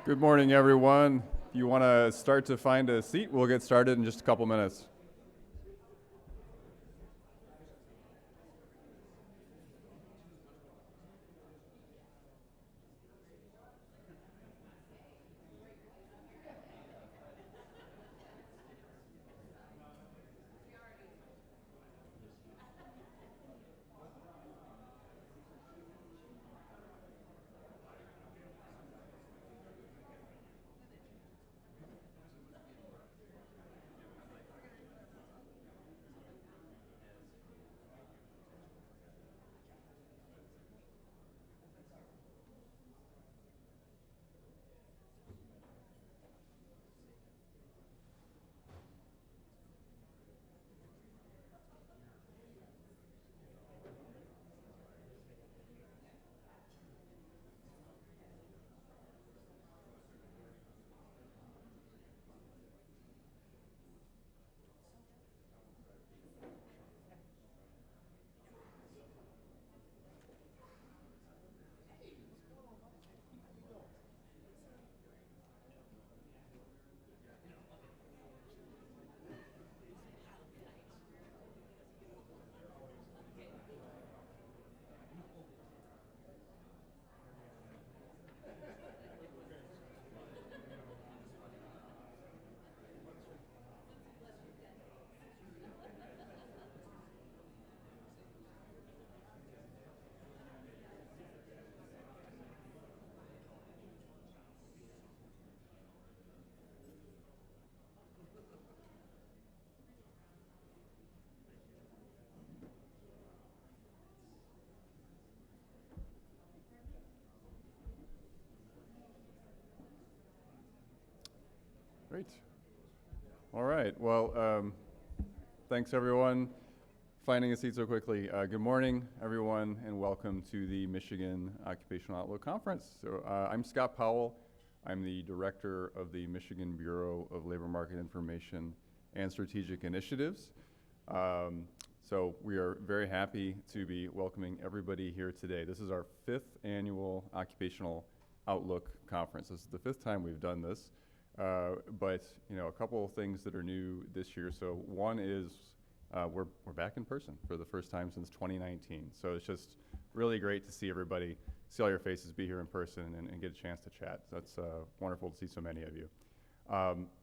Good morning, everyone. If you want to start to find a seat, we'll get started in just a couple minutes. Great. All right. Well, thanks, everyone. Finding a seat so quickly. Good morning, everyone, and welcome to the Michigan Occupational Outlook Conference. So I'm Scott Powell. I'm the director of the Michigan Bureau of Labor Market Information and Strategic Initiatives. So we are very happy to be welcoming everybody here today. This is our 5th annual Occupational Outlook Conference. This is the 5th time we've done this. But a couple of things that are new this year. So one is we're back in person for the first time since 2019. So it's just really great to see everybody, see all your faces, be here in person, and get a chance to chat. So that's wonderful to see so many of you.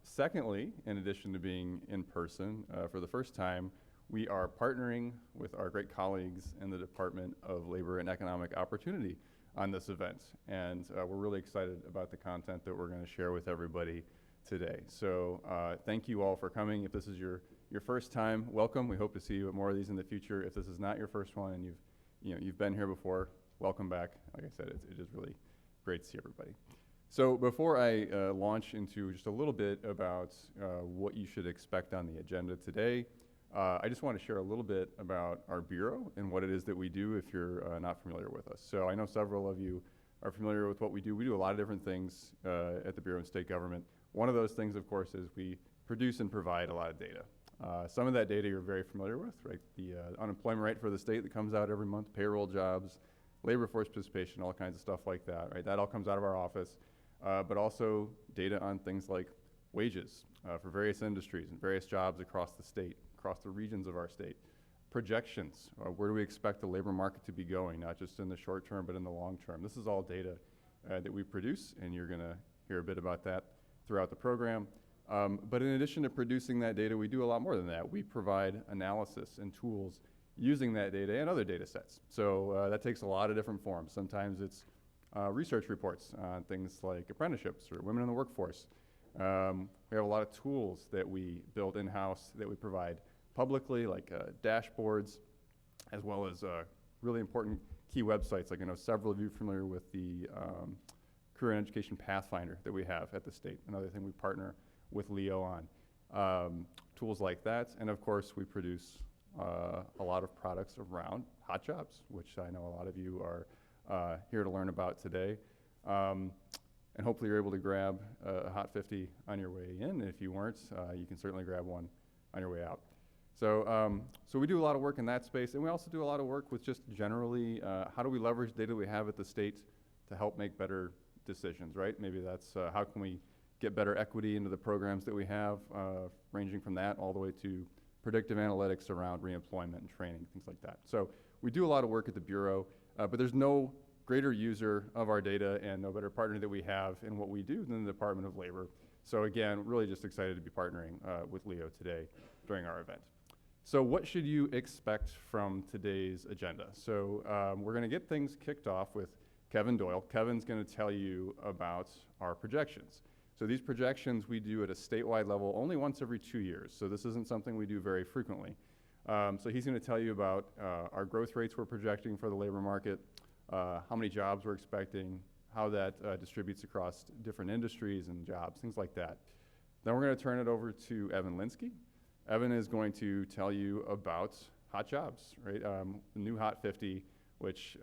Secondly, in addition to being in person, for the first time, we are partnering with our great colleagues in the Department of Labor and Economic Opportunity on this event. And we're really excited about the content that we're going to share with everybody today. So thank you all for coming. If this is your first time, welcome. We hope to see you at more of these in the future. If this is not your first one and you've been here before, welcome back. Like I said, it is really great to see everybody. So before I launch into just a little bit about what you should expect on the agenda today, I just want to share a little bit about our Bureau and what it is that we do if you're not familiar with us. So I know several of you are familiar with what we do. We do a lot of different things at the Bureau and state government. One of those things, of course, is we produce and provide a lot of data. Some of that data you're very familiar with, right? The unemployment rate for the state that comes out every month, payroll jobs, labor force participation, all kinds of stuff like that, right? That all comes out of our office, but also data on things like wages for various industries and various jobs across the state, across the regions of our state. Projections, where do we expect the labor market to be going, not just in the short term, but in the long term. This is all data that we produce, and you're gonna hear a bit about that throughout the program. But in addition to producing that data, we do a lot more than that. We provide analysis and tools using that data and other data sets. So that takes a lot of different forms. Sometimes it's research reports on things like apprenticeships or women in the workforce. We have a lot of tools that we build in-house that we provide publicly, like dashboards, as well as really important key websites. Like I know several of you are familiar with the Career and Education Pathfinder that we have at the state. Another thing we partner with Leo on. Tools like that. And of course, we produce a lot of products around hot jobs, which I know a lot of you are here to learn about today. And hopefully you're able to grab a Hot 50 on your way in. If you weren't, you can certainly grab one on your way out. So we do a lot of work in that space, and we also do a lot of work with just generally how do we leverage data we have at the state to help make better decisions, right? Maybe that's how can we get better equity into the programs that we have, ranging from that all the way to predictive analytics around reemployment and training, things like that. So we do a lot of work at the Bureau, but there's no greater user of our data and no better partner that we have in what we do than the Department of Labor. So again, really just excited to be partnering with Leo today during our event. So what should you expect from today's agenda? So we're going to get things kicked off with Kevin Doyle. Kevin's going to tell you about our projections. So these projections we do at a statewide level only once every 2 years. So this isn't something we do very frequently. So he's going to tell you about our growth rates we're projecting for the labor market, how many jobs we're expecting, how that distributes across different industries and jobs, things like that. Then we're going to turn it over to Evan Linsky. Evan is going to tell you about hot jobs, right? The new Hot 50, which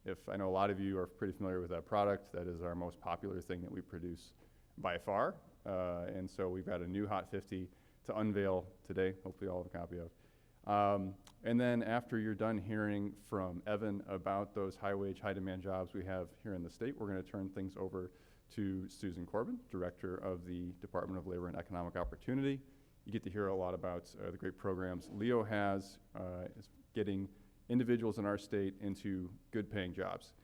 if I know a lot of you are pretty familiar with that product, that is our most popular thing that we produce by far. And so we've got a new Hot 50 to unveil today, hopefully all have a copy of. And then after you're done hearing from Evan about those high-wage, high-demand jobs we have here in the state, we're going to turn things over to Susan Corbin, Director of the Department of Labor and Economic Opportunity. You get to hear a lot about the great programs Leo has is getting individuals in our state into good-paying jobs.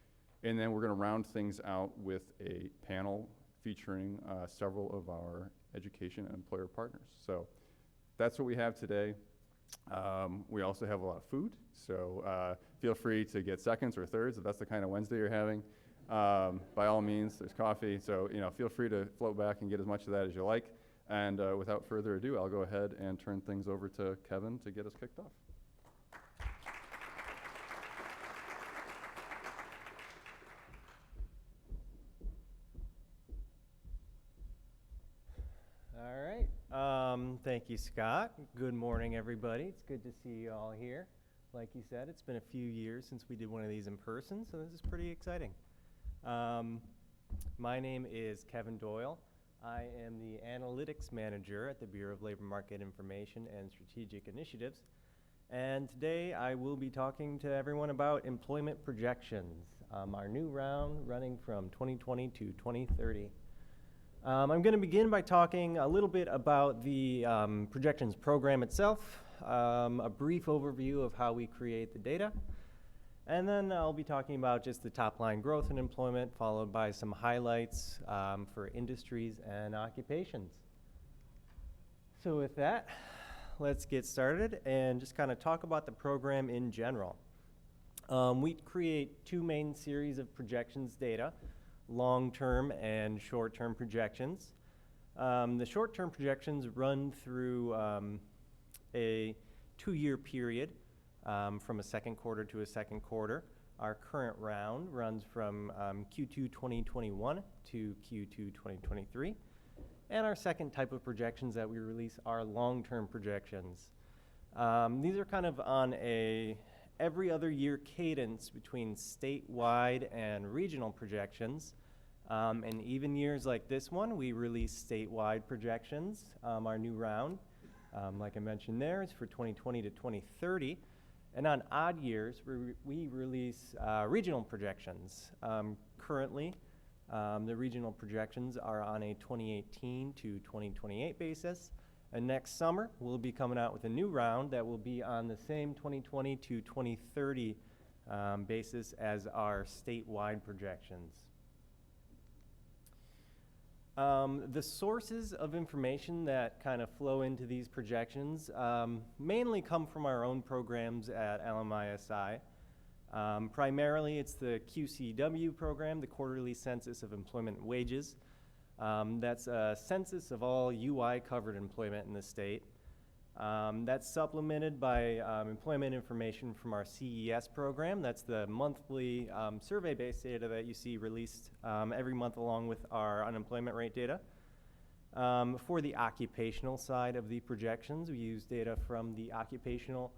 And then we're going to round things out with a panel featuring several of our education and employer partners. So that's what we have today. We also have a lot of food, so feel free to get seconds or thirds if that's the kind of Wednesday you're having. By all means, there's coffee, so feel free to float back and get as much of that as you like. And without further ado, I'll go ahead and turn things over to Kevin to get us kicked off. All right. Thank you, Scott. Good morning, everybody. It's good to see you all here. Like you said, it's been a few years since we did one of these in person, so this is pretty exciting. My name is Kevin Doyle. I am the Analytics Manager at the Bureau of Labor Market Information and Strategic Initiatives. And today I will be talking to everyone about employment projections, our new round running from 2020 to 2030. I'm going to begin by talking a little bit about the projections program itself, a brief overview of how we create the data, and then I'll be talking about just the top line growth in employment, followed by some highlights for industries and occupations. So with that, let's get started and just kind of talk about the program in general. We create two main series of projections data, long-term and short-term projections. The short-term projections run through a 2-year period from a second quarter to a second quarter. Our current round runs from Q2 2021 to Q2 2023. And our second type of projections that we release are long-term projections. These are kind of on a every other year cadence between statewide and regional projections. And even years like this one, we release statewide projections. Our new round, like I mentioned there, is for 2020 to 2030. And on odd years, we release regional projections. Currently, the regional projections are on a 2018 to 2028 basis. And next summer, we'll be coming out with a new round that will be on the same 2020 to 2030 basis as our statewide projections. The sources of information that kind of flow into these projections mainly come from our own programs at LMISI. Primarily, it's the QCW program, the Quarterly Census of Employment Wages. That's a census of all UI-covered employment in the state. That's supplemented by employment information from our CES program. That's the monthly survey-based data that you see released every month along with our unemployment rate data. For the occupational side of the projections, we use data from the Occupational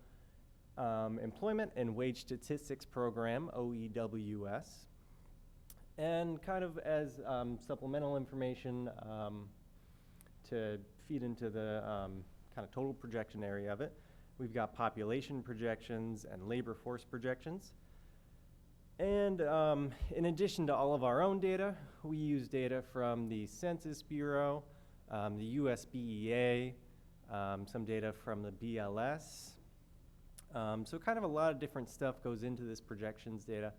Employment and Wage Statistics Program, OEWS. And kind of as supplemental information to feed into the kind of total projection area of it, we've got population projections and labor force projections. And in addition to all of our own data, we use data from the Census Bureau, the USBEA, some data from the BLS. So kind of a lot of different stuff goes into this projections data,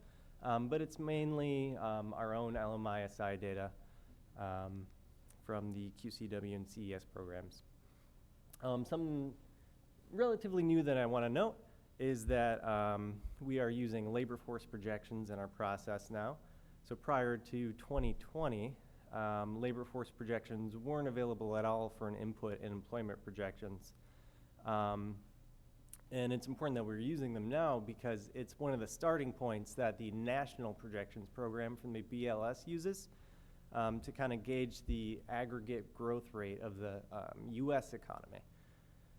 but it's mainly our own LMISI data from the QCW and CES programs. Something relatively new that I want to note is that we are using labor force projections in our process now. So prior to 2020, labor force projections weren't available at all for an input in employment projections. And it's important that we're using them now because it's one of the starting points that the National Projections Program from the BLS uses to kind of gauge the aggregate growth rate of the US economy.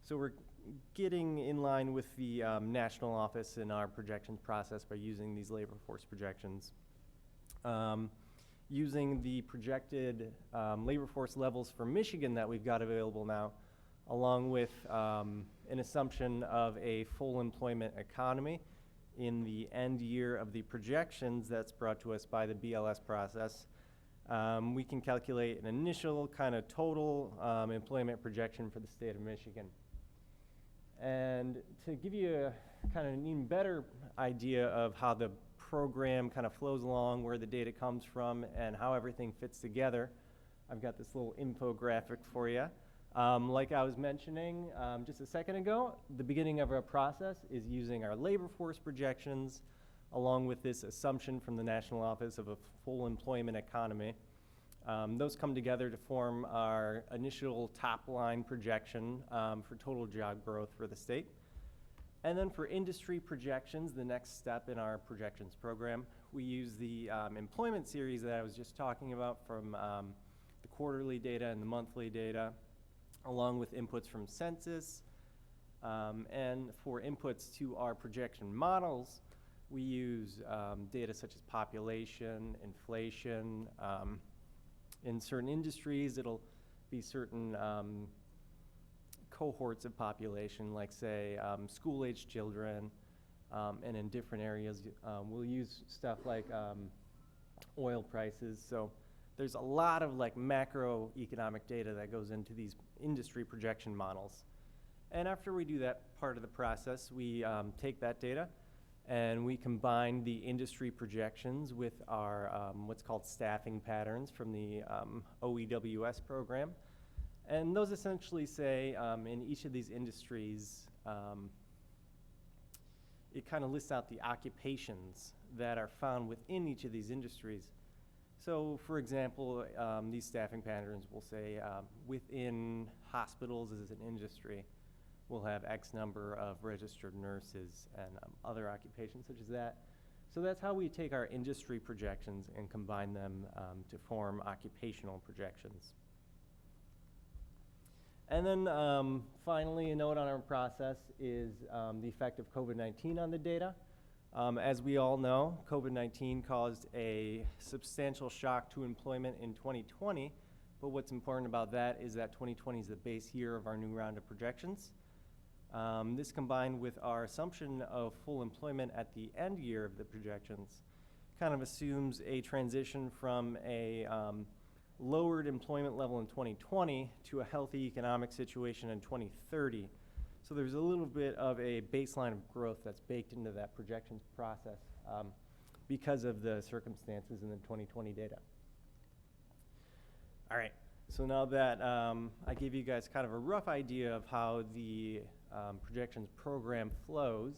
So we're getting in line with the national office in our projections process by using these labor force projections. Using the projected labor force levels for Michigan that we've got available now, along with an assumption of a full employment economy in the end year of the projections that's brought to us by the BLS process, we can calculate an initial kind of total employment projection for the state of Michigan. And to give you a kind of an even better idea of how the program kind of flows along, where the data comes from, and how everything fits together, I've got this little infographic for you. Like I was mentioning just a second ago, the beginning of our process is using our labor force projections along with this assumption from the National Office of a full employment economy. Those come together to form our initial top line projection for total job growth for the state. And then for industry projections, the next step in our projections program, we use the employment series that I was just talking about from the quarterly data and the monthly data, along with inputs from census. And for inputs to our projection models, we use data such as population, inflation. In certain industries, it'll be certain cohorts of population, like say school-aged children, and in different areas, we'll use stuff like oil prices. So there's a lot of like macroeconomic data that goes into these industry projection models. And after we do that part of the process, we take that data and we combine the industry projections with our what's called staffing patterns from the OEWS program. And those essentially say in each of these industries, it kind of lists out the occupations that are found within each of these industries. So for example, these staffing patterns will say within hospitals as an industry, we'll have X number of registered nurses and other occupations such as that. So that's how we take our industry projections and combine them to form occupational projections. And then finally, a note on our process is the effect of COVID-19 on the data. As we all know, COVID-19 caused a substantial shock to employment in 2020, but what's important about that is that 2020 is the base year of our new round of projections. This combined with our assumption of full employment at the end year of the projections kind of assumes a transition from a lowered employment level in 2020 to a healthy economic situation in 2030. So there's a little bit of a baseline of growth that's baked into that projections process because of the circumstances in the 2020 data. All right, so now that I gave you guys kind of a rough idea of how the projections program flows,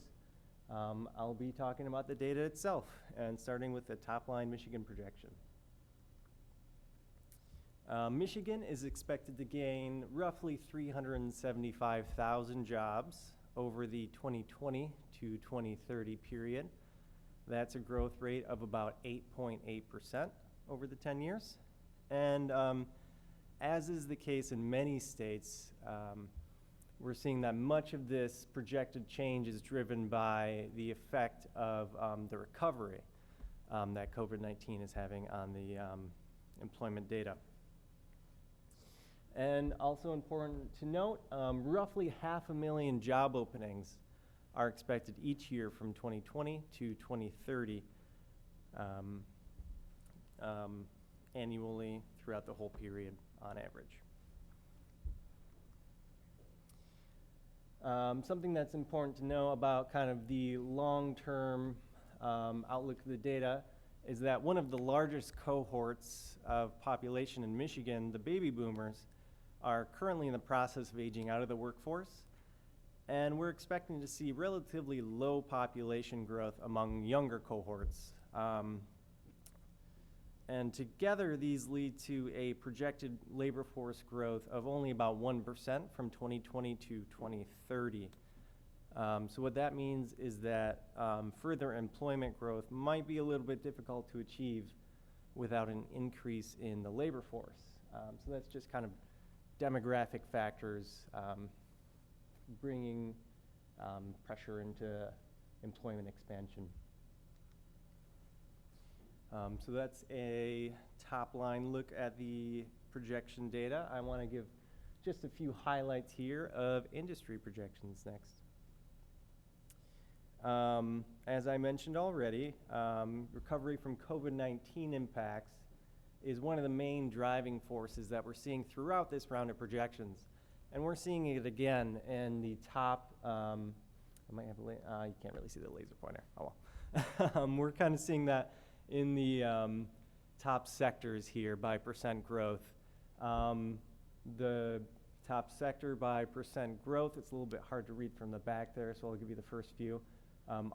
I'll be talking about the data itself, and starting with the top line Michigan projection. Michigan is expected to gain roughly 375,000 jobs over the 2020 to 2030 period. That's a growth rate of about 8.8% over the 10 years. And as is the case in many states, we're seeing that much of this projected change is driven by the effect of the recovery that COVID-19 is having on the employment data. And also important to note, roughly 500,000 job openings are expected each year from 2020 to 2030. annually throughout the whole period on average. Something that's important to know about kind of the long-term outlook of the data is that one of the largest cohorts of population in Michigan, the baby boomers, are currently in the process of aging out of the workforce, and we're expecting to see relatively low population growth among younger cohorts. And together, these lead to a projected labor force growth of only about 1% from 2020 to 2030. So what that means is that further employment growth might be a little bit difficult to achieve without an increase in the labor force. So that's just kind of demographic factors bringing pressure into employment expansion. So that's a top-line look at the projection data. I want to give just a few highlights here of industry projections next. As I mentioned already, recovery from COVID-19 impacts is one of the main driving forces that we're seeing throughout this round of projections. And we're seeing it again in the top, I might have you can't really see the laser pointer. Oh well. We're kind of seeing that in the top sectors here by percent growth. The top sector by percent growth, it's a little bit hard to read from the back there, so I'll give you the first few.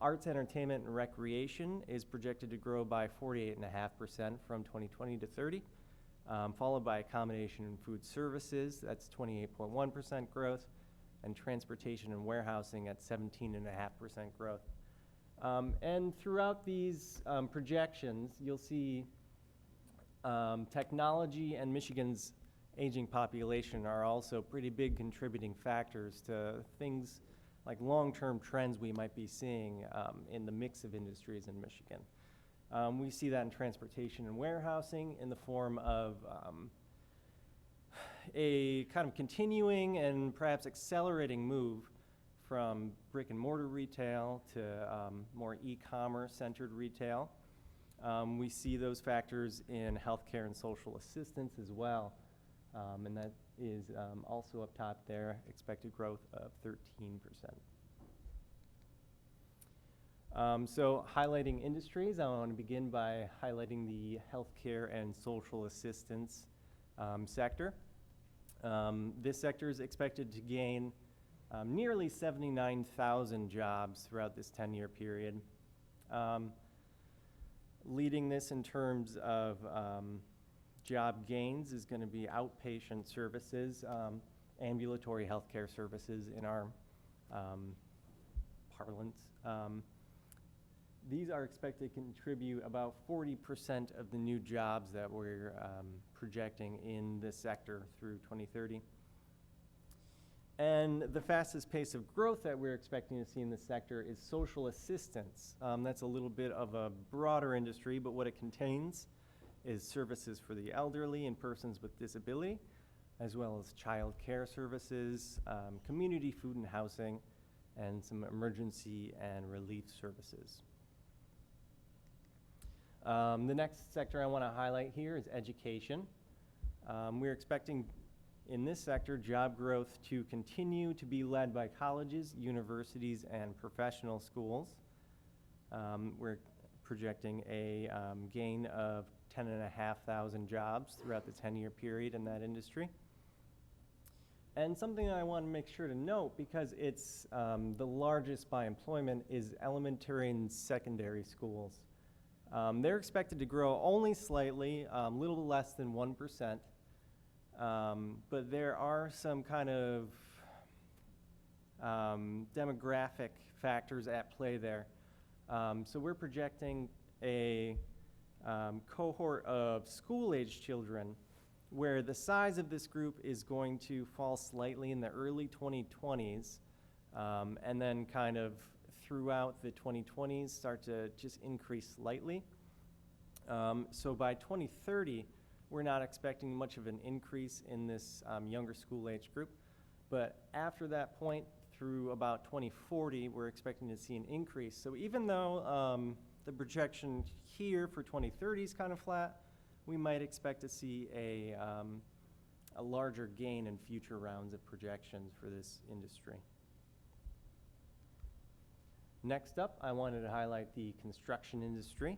Arts, entertainment, and recreation is projected to grow by 48.5% from 2020 to 30, followed by accommodation and food services, that's 28.1% growth, and transportation and warehousing at 17.5% growth. And throughout these projections, you'll see technology and Michigan's aging population are also pretty big contributing factors to things like long-term trends we might be seeing in the mix of industries in Michigan. We see that in transportation and warehousing in the form of a kind of continuing and perhaps accelerating move from brick and mortar retail to more e-commerce centered retail. We see those factors in healthcare and social assistance as well. And that is also up top there, expected growth of 13%. So highlighting industries, I want to begin by highlighting the healthcare and social assistance sector. This sector is expected to gain nearly 79,000 jobs throughout this 10-year period. Leading this in terms of job gains is going to be outpatient services, ambulatory healthcare services in our parlance. These are expected to contribute about 40% of the new jobs that we're projecting in this sector through 2030. And the fastest pace of growth that we're expecting to see in this sector is social assistance. That's a little bit of a broader industry, but what it contains is services for the elderly and persons with disability, as well as child care services, community food and housing, and some emergency and relief services. The next sector I want to highlight here is education. We're expecting in this sector job growth to continue to be led by colleges, universities, and professional schools. We're projecting a gain of 10,500 jobs throughout the 10-year period in that industry. And something that I want to make sure to note, because it's the largest by employment, is elementary and secondary schools. They're expected to grow only slightly, a little less than 1%, but there are some kind of demographic factors at play there. So we're projecting a cohort of school-age children where the size of this group is going to fall slightly in the early 2020s, and then kind of throughout the 2020s start to just increase slightly. So by 2030, we're not expecting much of an increase in this younger school-age group, but after that point through about 2040, we're expecting to see an increase. So even though The projection here for 2030 is kind of flat. We might expect to see a larger gain in future rounds of projections for this industry. Next up, I wanted to highlight the construction industry.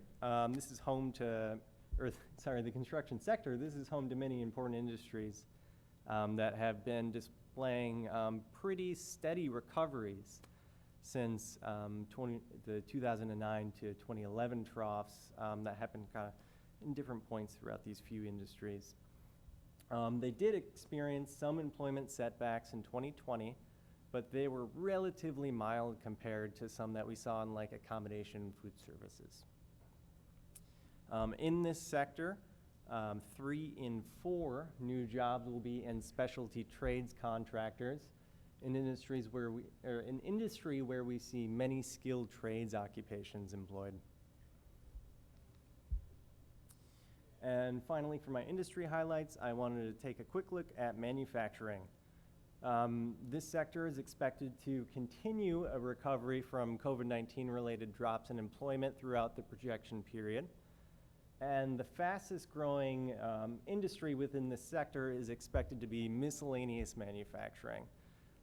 This is home to, the construction sector. This is home to many important industries that have been displaying pretty steady recoveries since the 2009 to 2011 troughs that happened kind of in different points throughout these few industries. They did experience some employment setbacks in 2020, but they were relatively mild compared to some that we saw in like accommodation and food services. In this sector, 3 in 4 new jobs will be in specialty trades contractors, in industry where we see many skilled trades occupations employed. And finally, for my industry highlights, I wanted to take a quick look at manufacturing. This sector is expected to continue a recovery from COVID-19 related drops in employment throughout the projection period. And the fastest growing industry within this sector is expected to be miscellaneous manufacturing.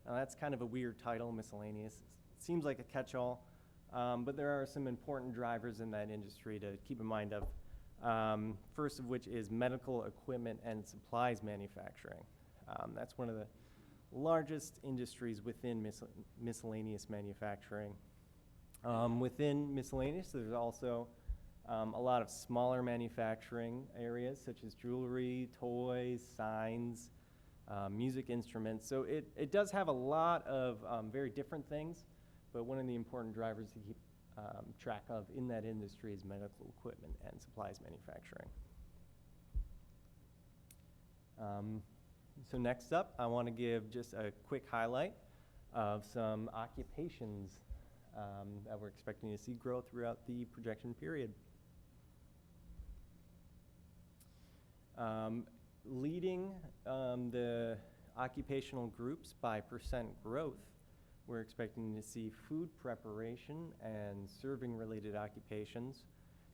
Now that's kind of a weird title, miscellaneous. It seems like a catch-all, but there are some important drivers in that industry to keep in mind of. First of which is medical equipment and supplies manufacturing. That's one of the largest industries within miscellaneous manufacturing. Within miscellaneous, there's also a lot of smaller manufacturing areas such as jewelry, toys, signs, music instruments. So it does have a lot of very different things, but one of the important drivers to keep track of in that industry is medical equipment and supplies manufacturing. So next up, I want to give just a quick highlight of some occupations that we're expecting to see grow throughout the projection period. Leading the occupational groups by percent growth, we're expecting to see food preparation and serving related occupations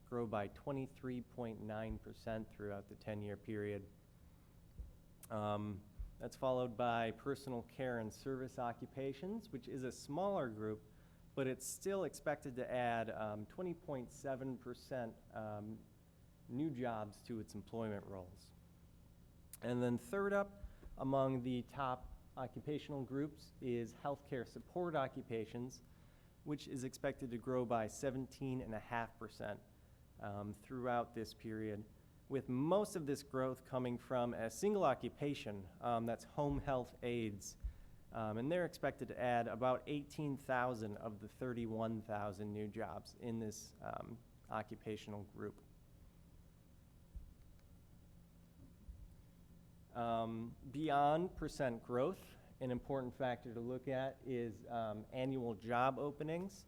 grow by 23.9% throughout the 10-year period. That's followed by personal care and service occupations, which is a smaller group, but it's still expected to add 20.7% new jobs to its employment roles. And then third up among the top occupational groups is healthcare support occupations, which is expected to grow by 17.5% throughout this period, with most of this growth coming from a single occupation, that's home health aides. And they're expected to add about 18,000 of the 31,000 new jobs in this occupational group. Beyond percent growth, an important factor to look at is annual job openings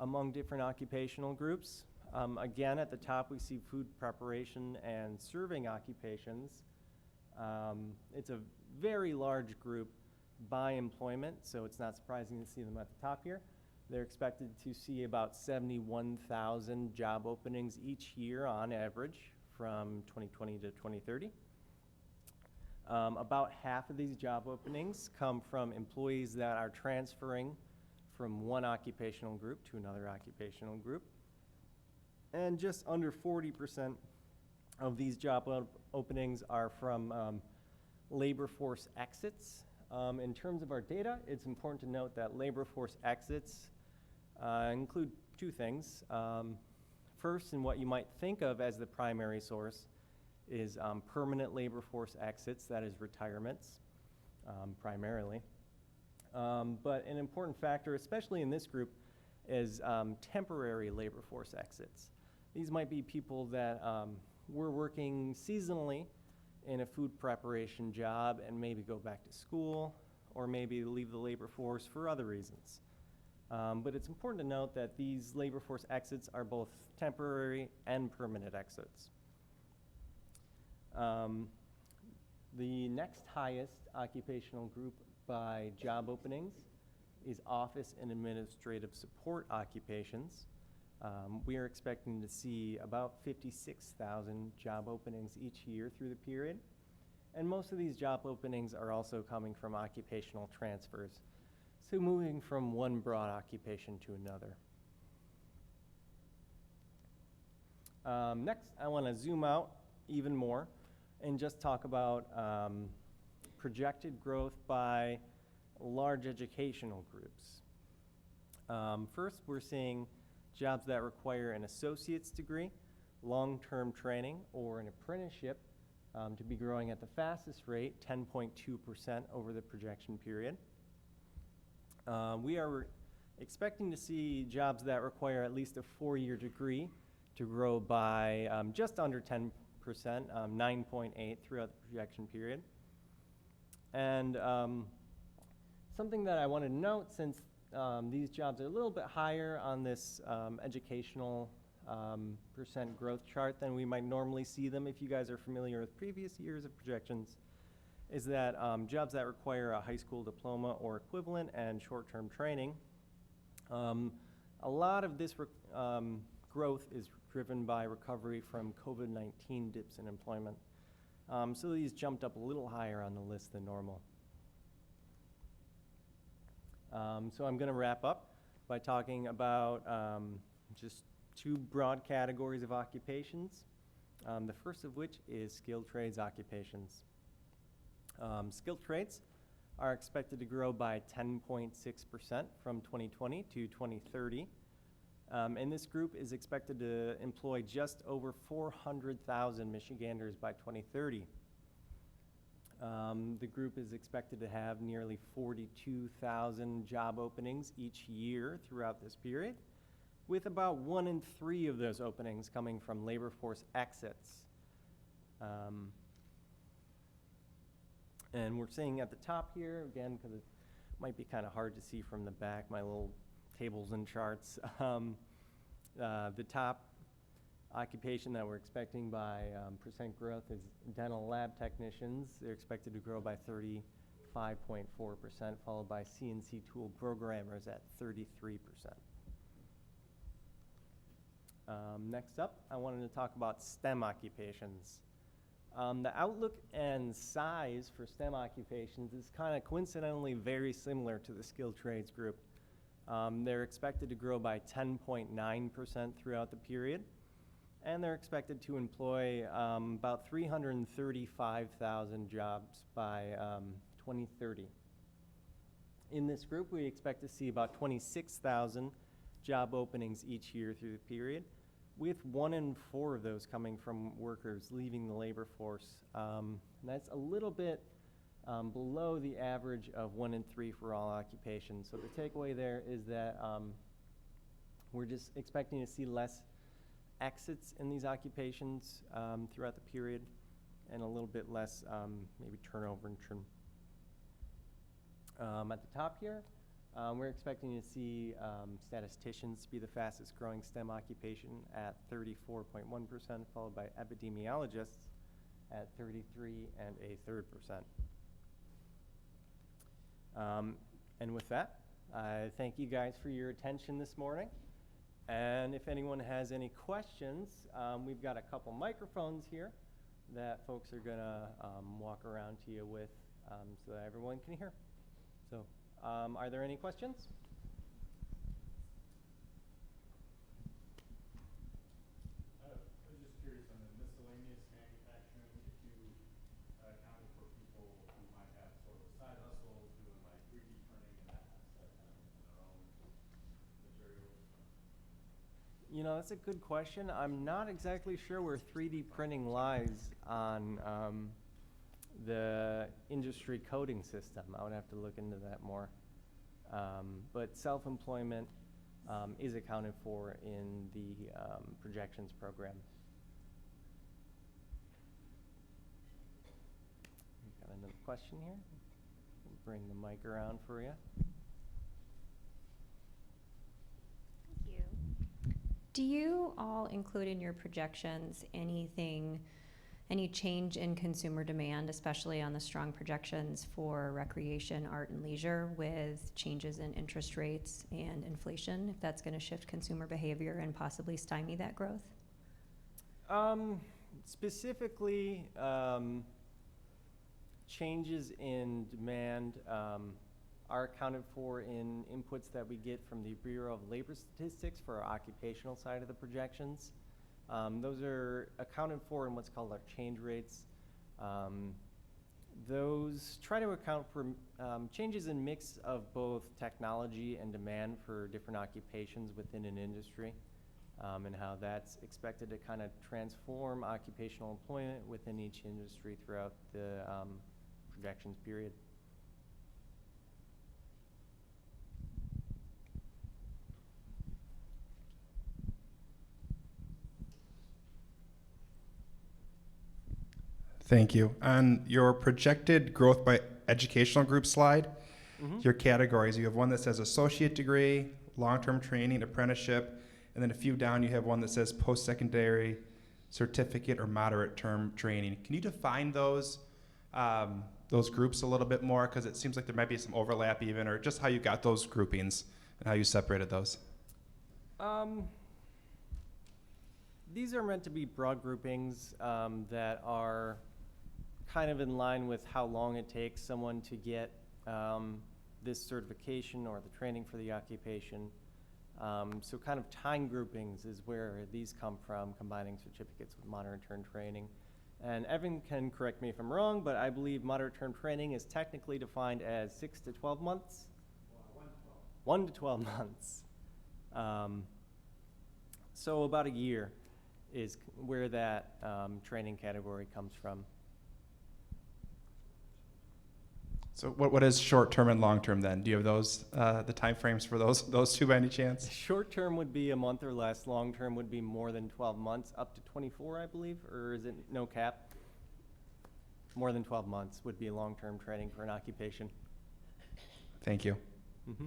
among different occupational groups. Again, at the top we see food preparation and serving occupations. It's a very large group by employment, so it's not surprising to see them at the top here. They're expected to see about 71,000 job openings each year on average from 2020 to 2030. About half of these job openings come from employees that are transferring from one occupational group to another occupational group. And just under 40% of these job openings are from labor force exits. In terms of our data, it's important to note that labor force exits include two things. First, and what you might think of as the primary source is permanent labor force exits, that is retirements, primarily. But an important factor, especially in this group, is temporary labor force exits. These might be people that were working seasonally in a food preparation job and maybe go back to school, or maybe leave the labor force for other reasons. But it's important to note that these labor force exits are both temporary and permanent exits. The next highest occupational group by job openings is office and administrative support occupations, We are expecting to see about 56,000 job openings each year through the period. And most of these job openings are also coming from occupational transfers, so moving from one broad occupation to another. Next, I want to zoom out even more and just talk about projected growth by large educational groups. First, we're seeing jobs that require an associate's degree, long-term training, or an apprenticeship to be growing at the fastest rate, 10.2% over the projection period. We are expecting to see jobs that require at least a 4-year degree to grow by just under 10%, 9.8 throughout the projection period. And something that I wanted to note, since these jobs are a little bit higher on this educational percent growth chart than we might normally see them, if you guys are familiar with previous years of projections, is that jobs that require a high school diploma or equivalent and short-term training, a lot of this growth is driven by recovery from COVID-19 dips in employment. So these jumped up a little higher on the list than normal. So I'm going to wrap up by talking about just 2 broad categories of occupations, the first of which is skilled trades occupations. Skilled trades are expected to grow by 10.6% from 2020 to 2030. And this group is expected to employ just over 400,000 Michiganders by 2030. The group is expected to have nearly 42,000 job openings each year throughout this period, with about 1 in 3 of those openings coming from labor force exits. And we're seeing at the top here, again, because it might be kind of hard to see from the back, my little tables and charts. The top occupation that we're expecting by percent growth is dental lab technicians. They're expected to grow by 35.4%, followed by CNC tool programmers at 33%. Next up, I wanted to talk about STEM occupations. The outlook and size for STEM occupations is kind of coincidentally very similar to the skilled trades group. They're expected to grow by 10.9% throughout the period, and they're expected to employ about 335,000 jobs by 2030. In this group, we expect to see about 26,000 job openings each year through the period, with 1 in 4 of those coming from workers leaving the labor force. And that's a little bit below the average of 1 in 3 for all occupations. So the takeaway there is that we're just expecting to see less exits in these occupations throughout the period, and a little bit less maybe turnover and trim. At the top here, we're expecting to see statisticians be the fastest growing STEM occupation at 34.1%, followed by epidemiologists at 33.33%. And with that, I thank you guys for your attention this morning. And if anyone has any questions, we've got a couple microphones here that folks are going to walk around to you with so that everyone can hear. So are there any questions? I was just curious on the miscellaneous manufacturing, if you accounted for people who might have sort of a side hustle doing like 3D printing and that kind of stuff, using their own materials. You know, that's a good question. I'm not exactly sure where 3D printing lies on the industry coding system. I would have to look into that more. But self-employment is accounted for in the projections program. We've got another question here. We'll bring the mic around for you. Thank you. Do you all include in your projections anything any change in consumer demand, especially on the strong projections for recreation, art, and leisure with changes in interest rates and inflation, if that's going to shift consumer behavior and possibly stymie that growth? Specifically, changes in demand are accounted for in inputs that we get from the Bureau of Labor Statistics for our occupational side of the projections. Those are accounted for in what's called our change rates. Those try to account for changes in mix of both technology and demand for different occupations within an industry, and how that's expected to kind of transform occupational employment within each industry throughout the projections period. Thank you. On your projected growth by educational group slide, your categories, you have one that says associate degree, long-term training, apprenticeship, and then a few down you have one that says post-secondary, certificate, or moderate term training. Can you define those groups a little bit more? Because it seems like there might be some overlap even, or just how you got those groupings and how you separated those. These are meant to be broad groupings that are kind of in line with how long it takes someone to get this certification or the training for the occupation. So kind of time groupings is where these come from, combining certificates with moderate term training. And Evan can correct me if I'm wrong, but I believe moderate term training is technically defined as 6 to 12 months? 1 to 12 months. So about a year is where that training category comes from. So what is short-term and long-term then? Do you have those, the time frames for those two by any chance? Short term would be a month or less. Long term would be more than 12 months, up to 24, I believe, or is it no cap? More than 12 months would be long-term training for an occupation. Thank you. Mm-hmm.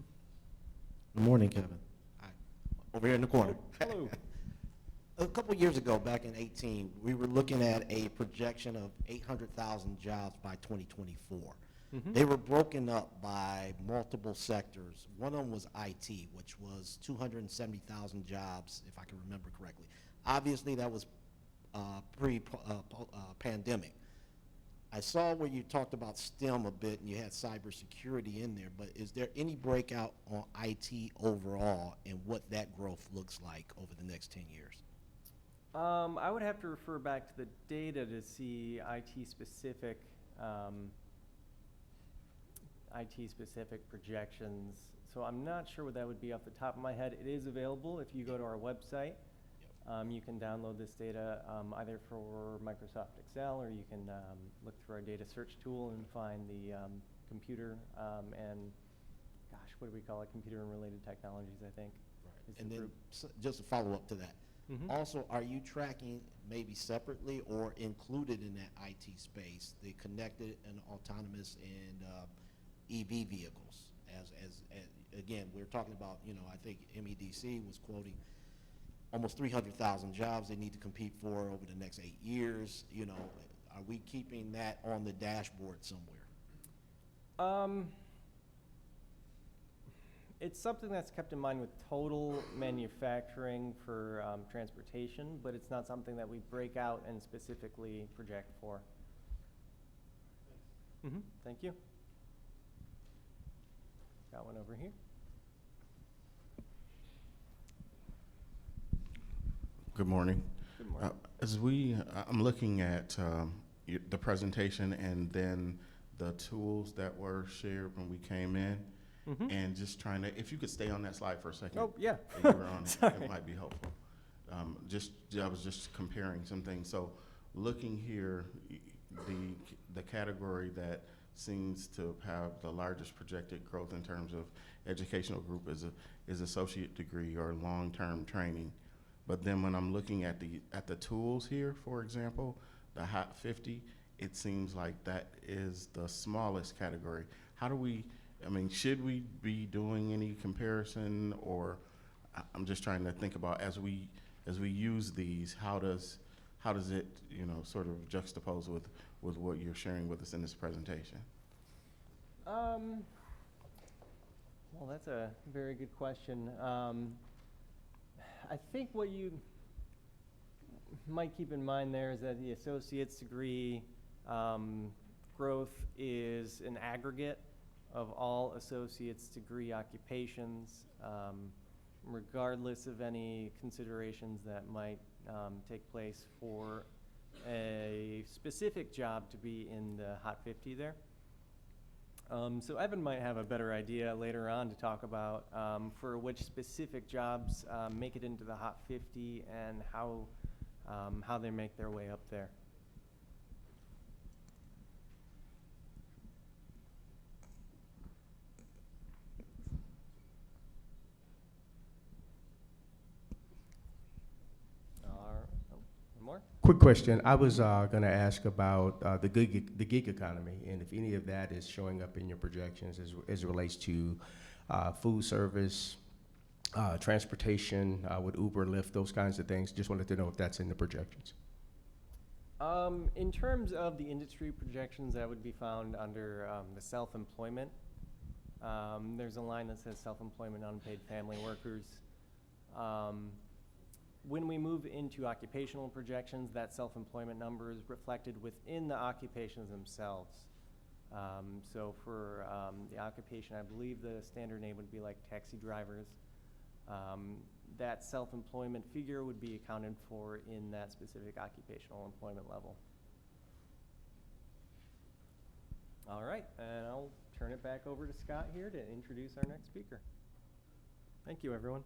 Good morning, Kevin. Hi. Over here in the corner. Hello. A couple years ago, back in 18, we were looking at a projection of 800,000 jobs by 2024. Mm-hmm. They were broken up by multiple sectors. One of them was IT, which was 270,000 jobs, if I can remember correctly. Obviously, that was pre-pandemic. I saw where you talked about STEM a bit, and you had cybersecurity in there, but is there any breakout on IT overall and what that growth looks like over the next 10 years? I would have to refer back to the data to see IT-specific projections. So I'm not sure what that would be off the top of my head. It is available if you go to our website. You can download this data either for Microsoft Excel, or you can look through our data search tool and find the computer and, gosh, what do we call it? Computer and related technologies, I think. Right. And then just a follow up to that. Mm-hmm. Also, are you tracking maybe separately or included in that IT space the connected and autonomous and EV vehicles? As again, we're talking about, I think MEDC was quoting almost 300,000 jobs they need to compete for over the next 8 years. Are we keeping that on the dashboard somewhere? It's something that's kept in mind with total manufacturing for transportation, but it's not something that we break out and specifically project for. Thanks. Mm-hmm. Thank you. Got one over here. Good morning. Good morning. I'm looking at the presentation and then the tools that were shared when we came in, and just trying to, if you could stay on that slide for a second. Oh, yeah. If you were on it, it might be helpful. I was just comparing some things. So looking here, the category that seems to have the largest projected growth in terms of educational group is associate degree or long-term training. But then when I'm looking at the tools here, for example, the Hot 50, it seems like that is the smallest category. Should we be doing any comparison, or I'm just trying to think about as we use these, how does how does it, sort of juxtapose with what you're sharing with us in this presentation? Well, that's a very good question. I think what you might keep in mind there is that the associate's degree growth is an aggregate of all associate's degree occupations, regardless of any considerations that might take place for a specific job to be in the Hot 50 there. So Evan might have a better idea later on to talk about for which specific jobs make it into the Hot 50 and how they make their way up there. More? Quick question. I was going to ask about the gig economy, and if any of that is showing up in your projections as it relates to food service, transportation with Uber, Lyft, those kinds of things. Just wanted to know if that's in the projections. In terms of the industry projections, that would be found under the self-employment. There's a line that says self-employment, unpaid family workers. When we move into occupational projections, that self-employment number is reflected within the occupations themselves. So for the occupation, I believe the standard name would be like taxi drivers. That self-employment figure would be accounted for in that specific occupational employment level. All right, and I'll turn it back over to Scott here to introduce our next speaker. Thank you, everyone.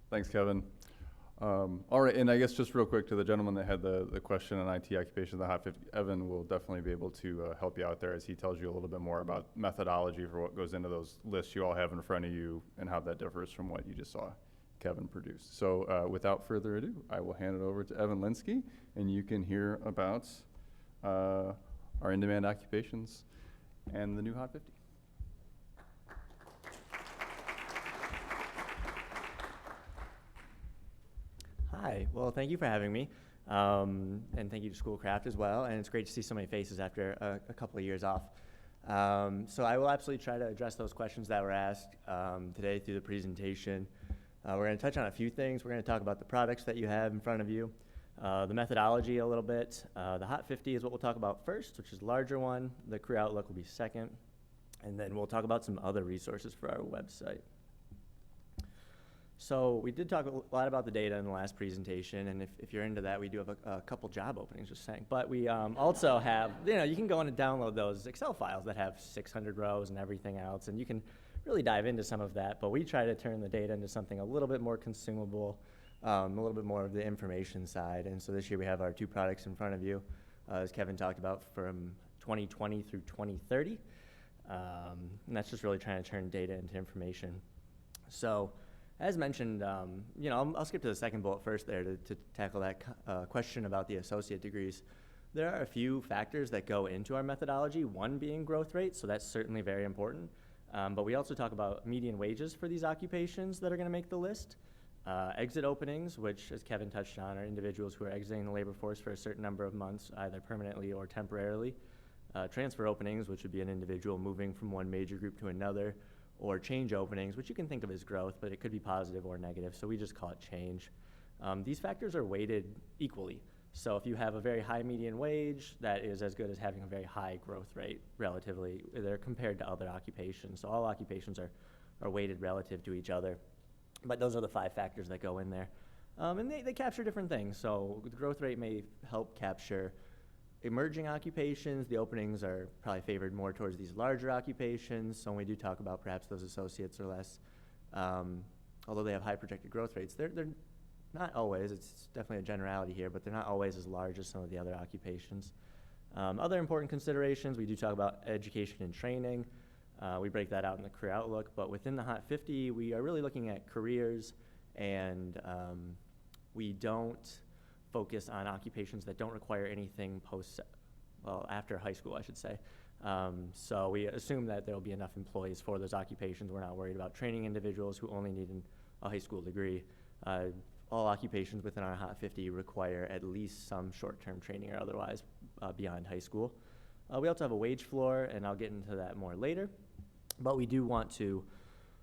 Thanks, Kevin. All right, and I guess just real quick to the gentleman that had the question on IT occupation, the Hot 50, Evan will definitely be able to help you out there as he tells you a little bit more about methodology for what goes into those lists you all have in front of you and how that differs from what you just saw Kevin produce. So without further ado, I will hand it over to Evan Linsky, and you can hear about our in-demand occupations and the new Hot 50. Hi, well, thank you for having me, and thank you to Schoolcraft as well, and it's great to see so many faces after a couple of years off. So I will absolutely try to address those questions that were asked today through the presentation. We're going to touch on a few things. We're going to talk about the products that you have in front of you, the methodology a little bit. The Hot 50 is what we'll talk about first, which is the larger one. The career outlook will be second, and then we'll talk about some other resources for our website. So we did talk a lot about the data in the last presentation, and if you're into that, we do have a couple job openings, just saying. But we also have, you can go in and download those Excel files that have 600 rows and everything else, and you can really dive into some of that. But we try to turn the data into something a little bit more consumable, a little bit more of the information side. And so this year we have our two products in front of you, as Kevin talked about, from 2020 through 2030. And that's just really trying to turn data into information. So, as mentioned, I'll skip to the second bullet first there to tackle that question about the associate degrees. There are a few factors that go into our methodology, one being growth rate, so that's certainly very important. But we also talk about median wages for these occupations that are going to make the list. Exit openings, which, as Kevin touched on, are individuals who are exiting the labor force for a certain number of months, either permanently or temporarily. Transfer openings, which would be an individual moving from one major group to another, or change openings, which you can think of as growth, but it could be positive or negative, so we just call it change. These factors are weighted equally. So if you have a very high median wage, that is as good as having a very high growth rate relatively. They're compared to other occupations. So all occupations are weighted relative to each other. But those are the 5 factors that go in there. And they capture different things. So the growth rate may help capture emerging occupations. The openings are probably favored more towards these larger occupations. So when we do talk about perhaps those associates or less, although they have high projected growth rates, they're not always, it's definitely a generality here, but they're not always as large as some of the other occupations. Other important considerations, we do talk about education and training. We break that out in the career outlook, but within the Hot 50, we are really looking at careers, and we don't focus on occupations that don't require anything after high school, I should say. So we assume that there will be enough employees for those occupations. We're not worried about training individuals who only need a high school degree. All occupations within our Hot 50 require at least some short-term training or otherwise beyond high school. We also have a wage floor, and I'll get into that more later. But we do want to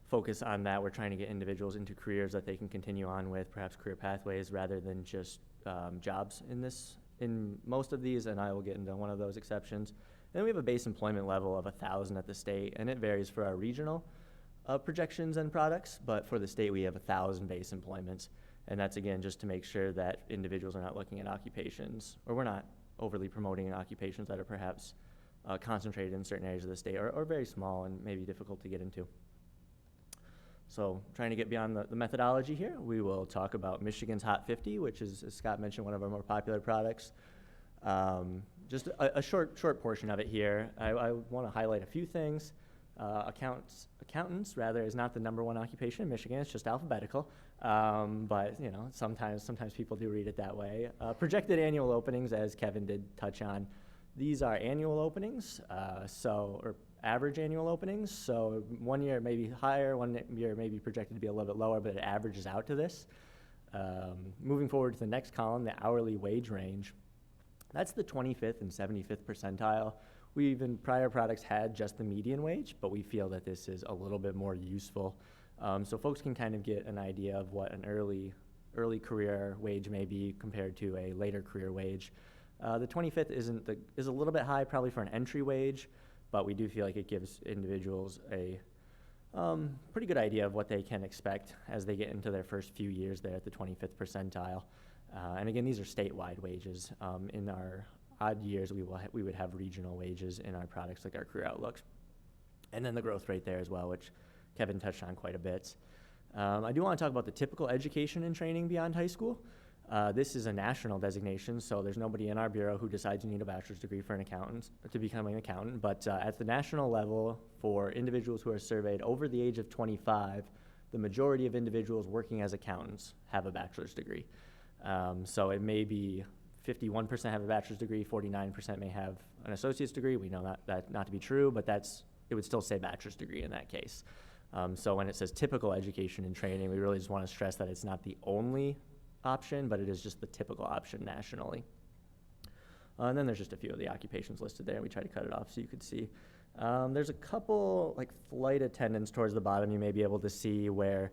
focus on that. We're trying to get individuals into careers that they can continue on with, perhaps career pathways, rather than just jobs in most of these, and I will get into one of those exceptions. And then we have a base employment level of 1,000 at the state, and it varies for our regional projections and products, but for the state we have 1,000 base employments. And that's, again, just to make sure that individuals are not looking at occupations, or we're not overly promoting occupations that are perhaps concentrated in certain areas of the state or very small and maybe difficult to get into. So trying to get beyond the methodology here, we will talk about Michigan's Hot 50, which is, as Scott mentioned, one of our more popular products. Just a short portion of it here. I want to highlight a few things. Accountants rather is not the #1 occupation in Michigan. It's just alphabetical. But you know, sometimes people do read it that way. Projected annual openings, as Kevin did touch on, these are annual openings, or average annual openings. So one year it may be higher, one year it may be projected to be a little bit lower, but it averages out to this. Moving forward to the next column, the hourly wage range. That's the 25th and 75th percentile. We've in prior products had just the median wage, but we feel that this is a little bit more useful. So folks can kind of get an idea of what an early career wage may be compared to a later career wage. The 25th is a little bit high probably for an entry wage, but we do feel like it gives individuals a pretty good idea of what they can expect as they get into their first few years there at the 25th percentile. And again, these are statewide wages. In our odd years, we would have regional wages in our products like our career outlooks. And then the growth rate there as well, which Kevin touched on quite a bit. I do want to talk about the typical education and training beyond high school. This is a national designation, so there's nobody in our bureau who decides you need a bachelor's degree for an accountant, to become an accountant. But at the national level, for individuals who are surveyed over the age of 25, the majority of individuals working as accountants have a bachelor's degree. So it may be 51% have a bachelor's degree, 49% may have an associate's degree. We know that not to be true, but it would still say bachelor's degree in that case. So when it says typical education and training, we really just want to stress that it's not the only option, but it is just the typical option nationally. And then there's just a few of the occupations listed there. We try to cut it off so you could see. There's a couple like flight attendants towards the bottom you may be able to see where,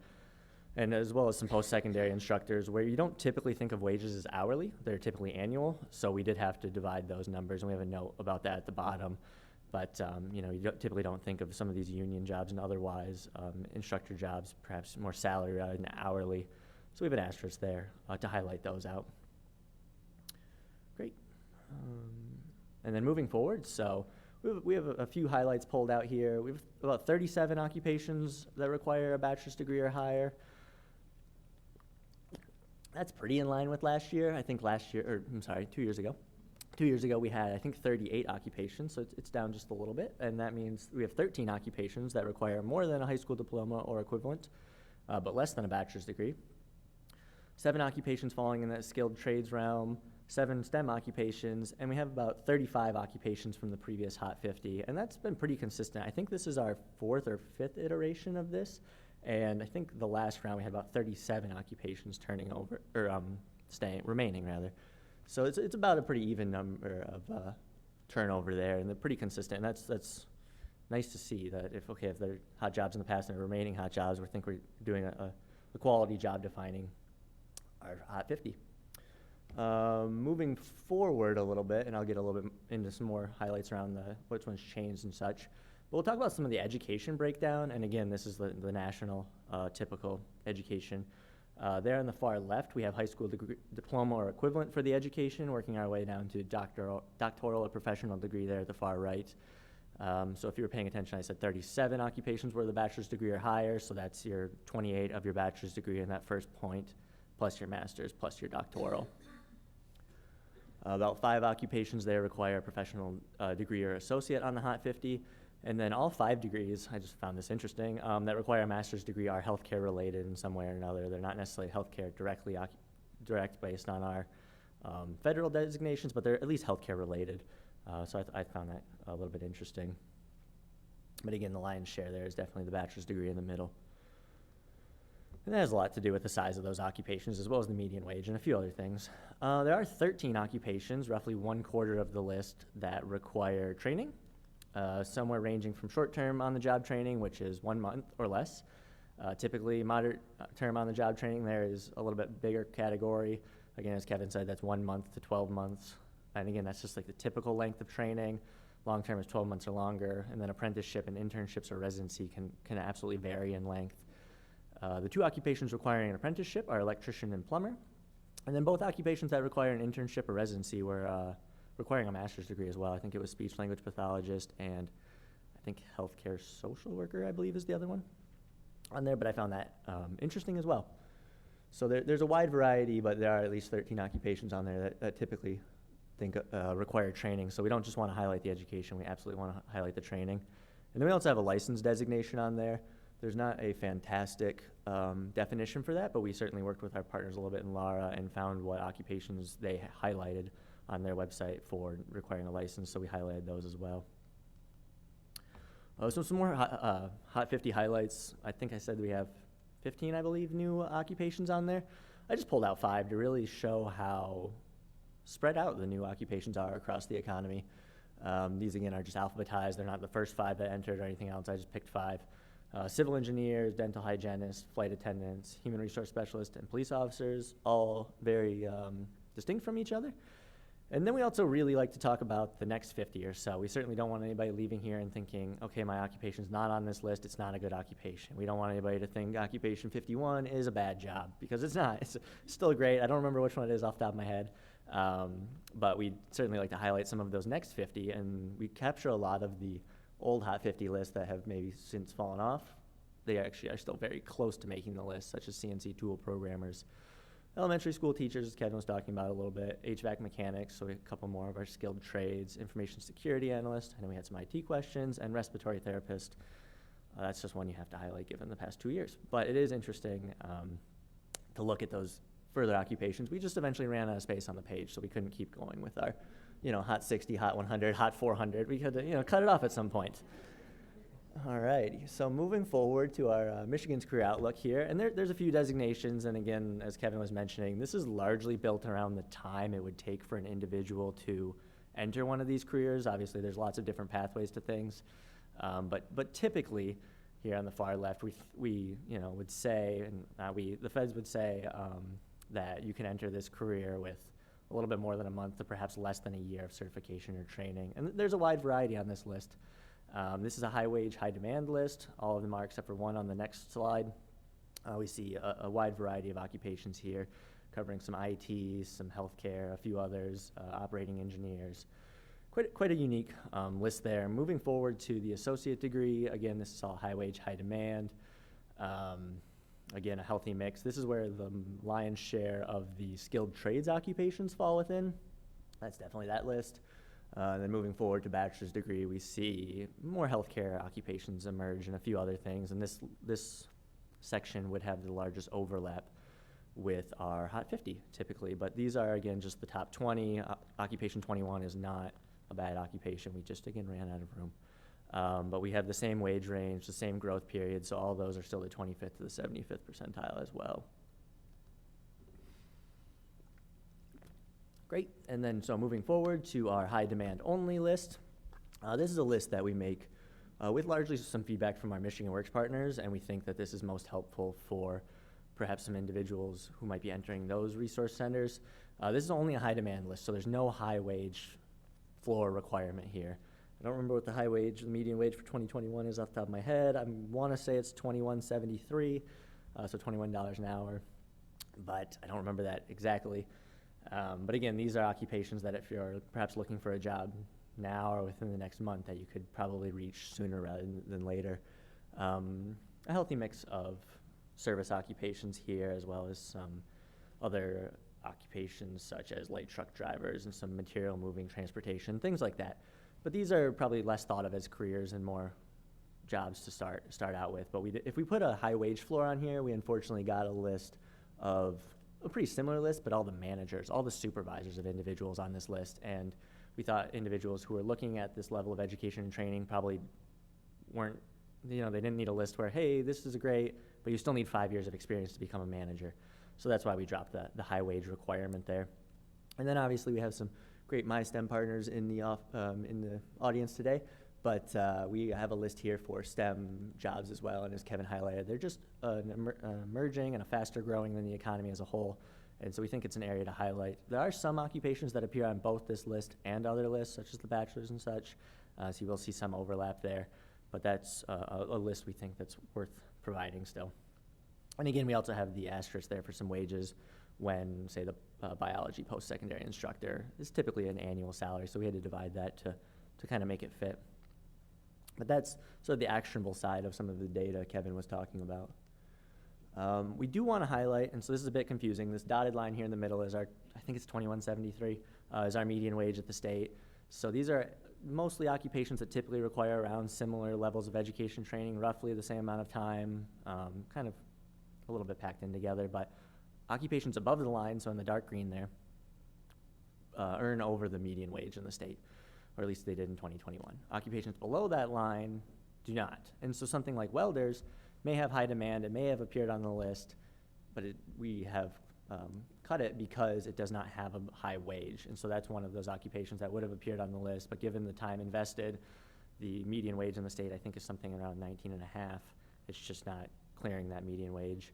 and as well as some post-secondary instructors, where you don't typically think of wages as hourly. They're typically annual, so we did have to divide those numbers, and we have a note about that at the bottom. But you typically don't think of some of these union jobs and otherwise instructor jobs, perhaps more salary rather than hourly. So we have an asterisk there to highlight those out. Great. And then moving forward, so we have a few highlights pulled out here. We have about 37 occupations that require a bachelor's degree or higher. That's pretty in line with last year. I think 2 years ago. 2 years ago we had, I think, 38 occupations, so it's down just a little bit. And that means we have 13 occupations that require more than a high school diploma or equivalent, but less than a bachelor's degree. 7 occupations falling in that skilled trades realm, 7 STEM occupations, and we have about 35 occupations from the previous Hot 50, and that's been pretty consistent. I think this is our 4th or 5th iteration of this, and I think the last round we had about 37 occupations remaining rather. So it's about a pretty even number of turnover there, and they're pretty consistent, and that's nice to see that if there are hot jobs in the past and remaining hot jobs, we think we're doing a quality job defining our Hot 50. Moving forward a little bit, and I'll get a little bit into some more highlights around which one's changed and such. But we'll talk about some of the education breakdown, and again, this is the national typical education. There on the far left, we have high school diploma or equivalent for the education, working our way down to doctoral or professional degree there at the far right. So if you were paying attention, I said 37 occupations were the bachelor's degree or higher, so that's your 28 of your bachelor's degree in that first point, plus your master's, plus your doctoral. About 5 occupations there require a professional degree or associate on the Hot 50, and then all 5 degrees, I just found this interesting, that require a master's degree are healthcare related in some way or another. They're not necessarily healthcare direct based on our federal designations, but they're at least healthcare related. So I found that a little bit interesting. But again, the lion's share there is definitely the bachelor's degree in the middle. And that has a lot to do with the size of those occupations as well as the median wage and a few other things. There are 13 occupations, roughly 1/4 of the list, that require training, somewhere ranging from short-term on-the-job training, which is 1 month or less. Typically, moderate-term on-the-job training there is a little bit bigger category. Again, as Kevin said, that's 1 month to 12 months. And again, that's just like the typical length of training. Long-term is 12 months or longer. And then apprenticeship and internships or residency can absolutely vary in length. The 2 occupations requiring an apprenticeship are electrician and plumber. And then both occupations that require an internship or residency were requiring a master's degree as well. I think it was speech language pathologist and I think healthcare social worker, I believe, is the other one on there. But I found that interesting as well. So there's a wide variety, but there are at least 13 occupations on there that typically require training. So we don't just want to highlight the education, we absolutely want to highlight the training. And then we also have a license designation on there. There's not a fantastic definition for that, but we certainly worked with our partners a little bit in Lara and found what occupations they highlighted on their website for requiring a license, so we highlighted those as well. So some more Hot 50 highlights. I think I said we have 15, I believe, new occupations on there. I just pulled out 5 to really show how spread out the new occupations are across the economy. These, again, are just alphabetized. They're not the first 5 that entered or anything else. I just picked 5. Civil engineers, dental hygienists, flight attendants, human resource specialists, and police officers, all very distinct from each other. And then we also really like to talk about the next 50 or so. We certainly don't want anybody leaving here and thinking, okay, my occupation's not on this list, it's not a good occupation. We don't want anybody to think occupation 51 is a bad job, because it's not. It's still great. I don't remember which one it is off the top of my head. But we'd certainly like to highlight some of those next 50, and we capture a lot of the old Hot 50 lists that have maybe since fallen off. They actually are still very close to making the list, such as CNC tool programmers, elementary school teachers, as Kevin was talking about a little bit, HVAC mechanics, so we have a couple more of our skilled trades, information security analyst, and then we had some IT questions, and respiratory therapist. That's just one you have to highlight given the past 2 years. But it is interesting to look at those further occupations. We just eventually ran out of space on the page, so we couldn't keep going with our Hot 60, Hot 100, Hot 400. We had to, cut it off at some point. All right, so moving forward to our Michigan's Career Outlook here, and there's a few designations, and again, as Kevin was mentioning, this is largely built around the time it would take for an individual to enter one of these careers. Obviously, there's lots of different pathways to things, but typically, here on the far left, we would say, and the feds would say that you can enter this career with a little bit more than a month to perhaps less than a year of certification or training. And there's a wide variety on this list. This is a high wage, high demand list. All of them are except for one on the next slide. We see a wide variety of occupations here, covering some IT, some healthcare, a few others, operating engineers. Quite a unique list there. Moving forward to the associate degree, again, this is all high wage, high demand. Again, a healthy mix. This is where the lion's share of the skilled trades occupations fall within. That's definitely that list. Then moving forward to bachelor's degree, we see more healthcare occupations emerge and a few other things. And this section would have the largest overlap with our Hot 50 typically. But these are, again, just the top 20. Occupation 21 is not a bad occupation. We just, again, ran out of room. But we have the same wage range, the same growth period, so all those are still the 25th to the 75th percentile as well. Great, and then so moving forward to our high demand only list. This is a list that we make with largely some feedback from our Michigan Works partners, and we think that this is most helpful for perhaps some individuals who might be entering those resource centers. This is only a high demand list, so there's no high wage floor requirement here. I don't remember what the median wage for 2021 is off the top of my head. I want to say it's $21.73, so $21 an hour, but I don't remember that exactly. But again, these are occupations that if you're perhaps looking for a job now or within the next month that you could probably reach sooner rather than later. A healthy mix of service occupations here as well as some other occupations such as light truck drivers and some material moving transportation, things like that. But these are probably less thought of as careers and more jobs to start out with. But if we put a high wage floor on here, we unfortunately got a list of a pretty similar list, but all the managers, all the supervisors of individuals on this list. And we thought individuals who were looking at this level of education and training probably weren't, they didn't need a list where, hey, this is great, but you still need 5 years of experience to become a manager. So that's why we dropped the high wage requirement there. And then obviously we have some great MySTEM partners in the audience today, but we have a list here for STEM jobs as well, and as Kevin highlighted, they're just emerging and a faster growing than the economy as a whole, and so we think it's an area to highlight. There are some occupations that appear on both this list and other lists, such as the bachelor's and such, so you will see some overlap there, but that's a list we think that's worth providing still. And again, we also have the asterisk there for some wages when, say, the biology post-secondary instructor is typically an annual salary, so we had to divide that to kind of make it fit. But that's sort of the actionable side of some of the data Kevin was talking about. We do want to highlight, and so this is a bit confusing, this dotted line here in the middle is our, I think it's $21.73, is our median wage at the state. So these are mostly occupations that typically require around similar levels of education training, roughly the same amount of time, kind of a little bit packed in together, but occupations above the line, so in the dark green there, earn over the median wage in the state, or at least they did in 2021. Occupations below that line do not. And so something like welders may have high demand, it may have appeared on the list, but we have cut it because it does not have a high wage. And so that's one of those occupations that would have appeared on the list, but given the time invested, the median wage in the state I think is something around 19.5. It's just not clearing that median wage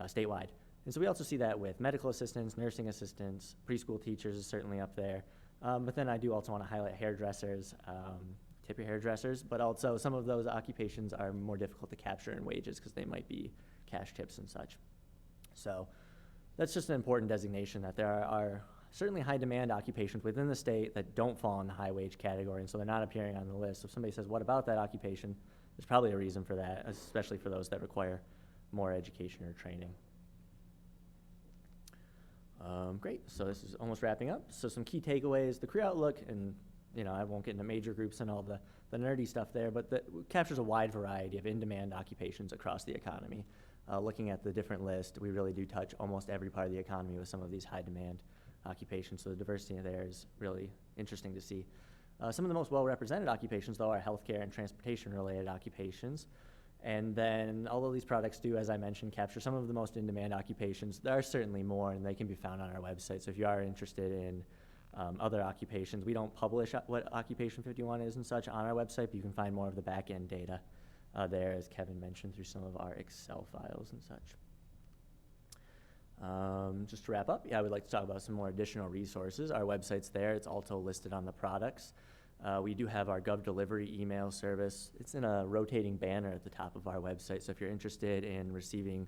statewide. And so we also see that with medical assistants, nursing assistants, preschool teachers is certainly up there. But then I do also want to highlight hairdressers, tip your hairdressers, but also some of those occupations are more difficult to capture in wages because they might be cash tips and such. So that's just an important designation that there are certainly high demand occupations within the state that don't fall in the high wage category, and so they're not appearing on the list. So if somebody says, what about that occupation? There's probably a reason for that, especially for those that require more education or training. Great, so this is almost wrapping up. So some key takeaways, the career outlook, and I won't get into major groups and all the nerdy stuff there, but that captures a wide variety of in-demand occupations across the economy. Looking at the different list, we really do touch almost every part of the economy with some of these high-demand occupations, so the diversity there is really interesting to see. Some of the most well-represented occupations, though, are healthcare and transportation-related occupations. And then, although these products do, as I mentioned, capture some of the most in-demand occupations, there are certainly more, and they can be found on our website. So if you are interested in other occupations, we don't publish what Occupation 51 is and such on our website, but you can find more of the back-end data there, as Kevin mentioned, through some of our Excel files and such. Just to wrap up, I would like to talk about some more additional resources. Our website's there. It's also listed on the products. We do have our Gov Delivery email service. It's in a rotating banner at the top of our website, so if you're interested in receiving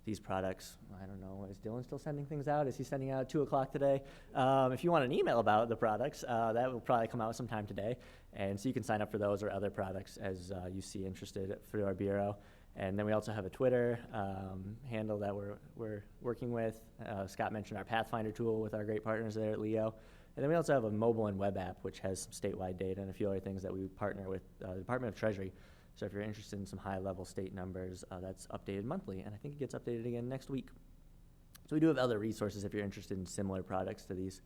these products, I don't know, is Dylan still sending things out? Is he sending out at 2 o'clock today? If you want an email about the products, that will probably come out sometime today, and so you can sign up for those or other products as you see interested through our bureau. And then we also have a Twitter handle that we're working with. Scott mentioned our Pathfinder tool with our great partners there at Leo. And then we also have a mobile and web app, which has some statewide data and a few other things that we partner with the Department of Treasury. So if you're interested in some high-level state numbers, that's updated monthly, and I think it gets updated again next week. So we do have other resources if you're interested in similar products to these.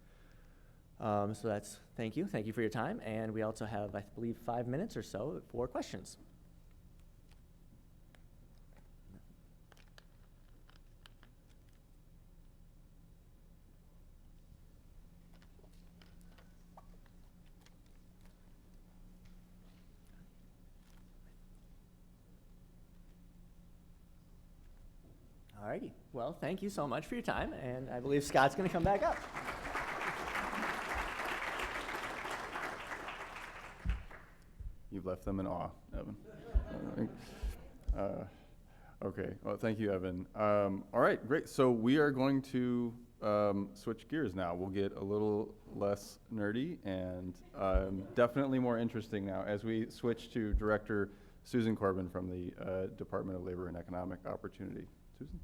So that's, thank you for your time, and we also have, I believe, 5 minutes or so for questions. Alrighty, well, thank you so much for your time, and I believe Scott's going to come back up. You've left them in awe, Evan. Okay, well, thank you, Evan. All right, great. So we are going to switch gears now. We'll get a little less nerdy and definitely more interesting now as we switch to Director Susan Corbin from the Department of Labor and Economic Opportunity. Susan?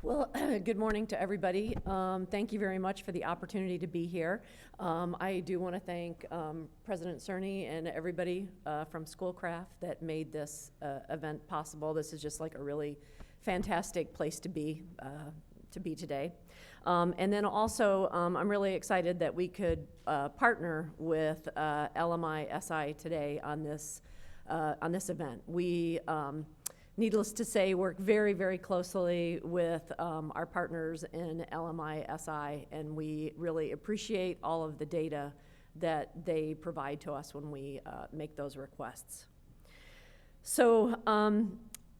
Well, good morning to everybody. Thank you very much for the opportunity to be here. I do want to thank President Cerny and everybody from Schoolcraft that made this event possible. This is just like a really fantastic place to be today. And then also, I'm really excited that we could partner with LMI SI today on this event. We, needless to say, work very, very closely with our partners in LMI SI, and we really appreciate all of the data that they provide to us when we make those requests. So,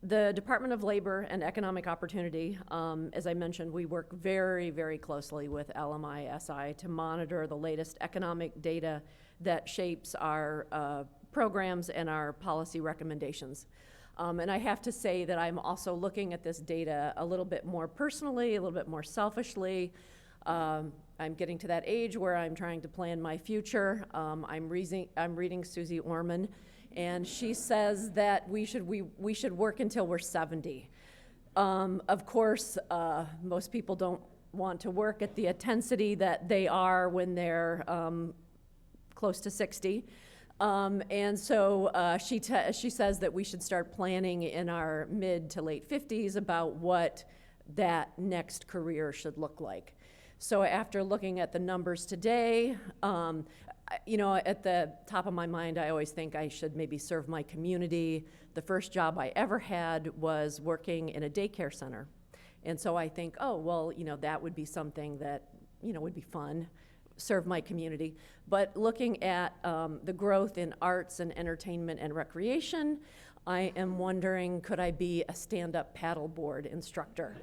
the Department of Labor and Economic Opportunity, as I mentioned, we work very, very closely with LMI SI to monitor the latest economic data that shapes our programs and our policy recommendations. And I have to say that I'm also looking at this data a little bit more personally, a little bit more selfishly. I'm getting to that age where I'm trying to plan my future. I'm reading Susie Orman, and she says that we should work until we're 70. Of course, most people don't want to work at the intensity that they are when they're close to 60. And so she says that we should start planning in our mid to late 50s about what that next career should look like. So after looking at the numbers today, you know, at the top of my mind, I always think I should maybe serve my community. The first job I ever had was working in a daycare center. And so I think, oh, well, you know, that would be something that, you know, would be fun, serve my community. But looking at the growth in arts and entertainment and recreation, I am wondering, could I be a stand-up paddleboard instructor?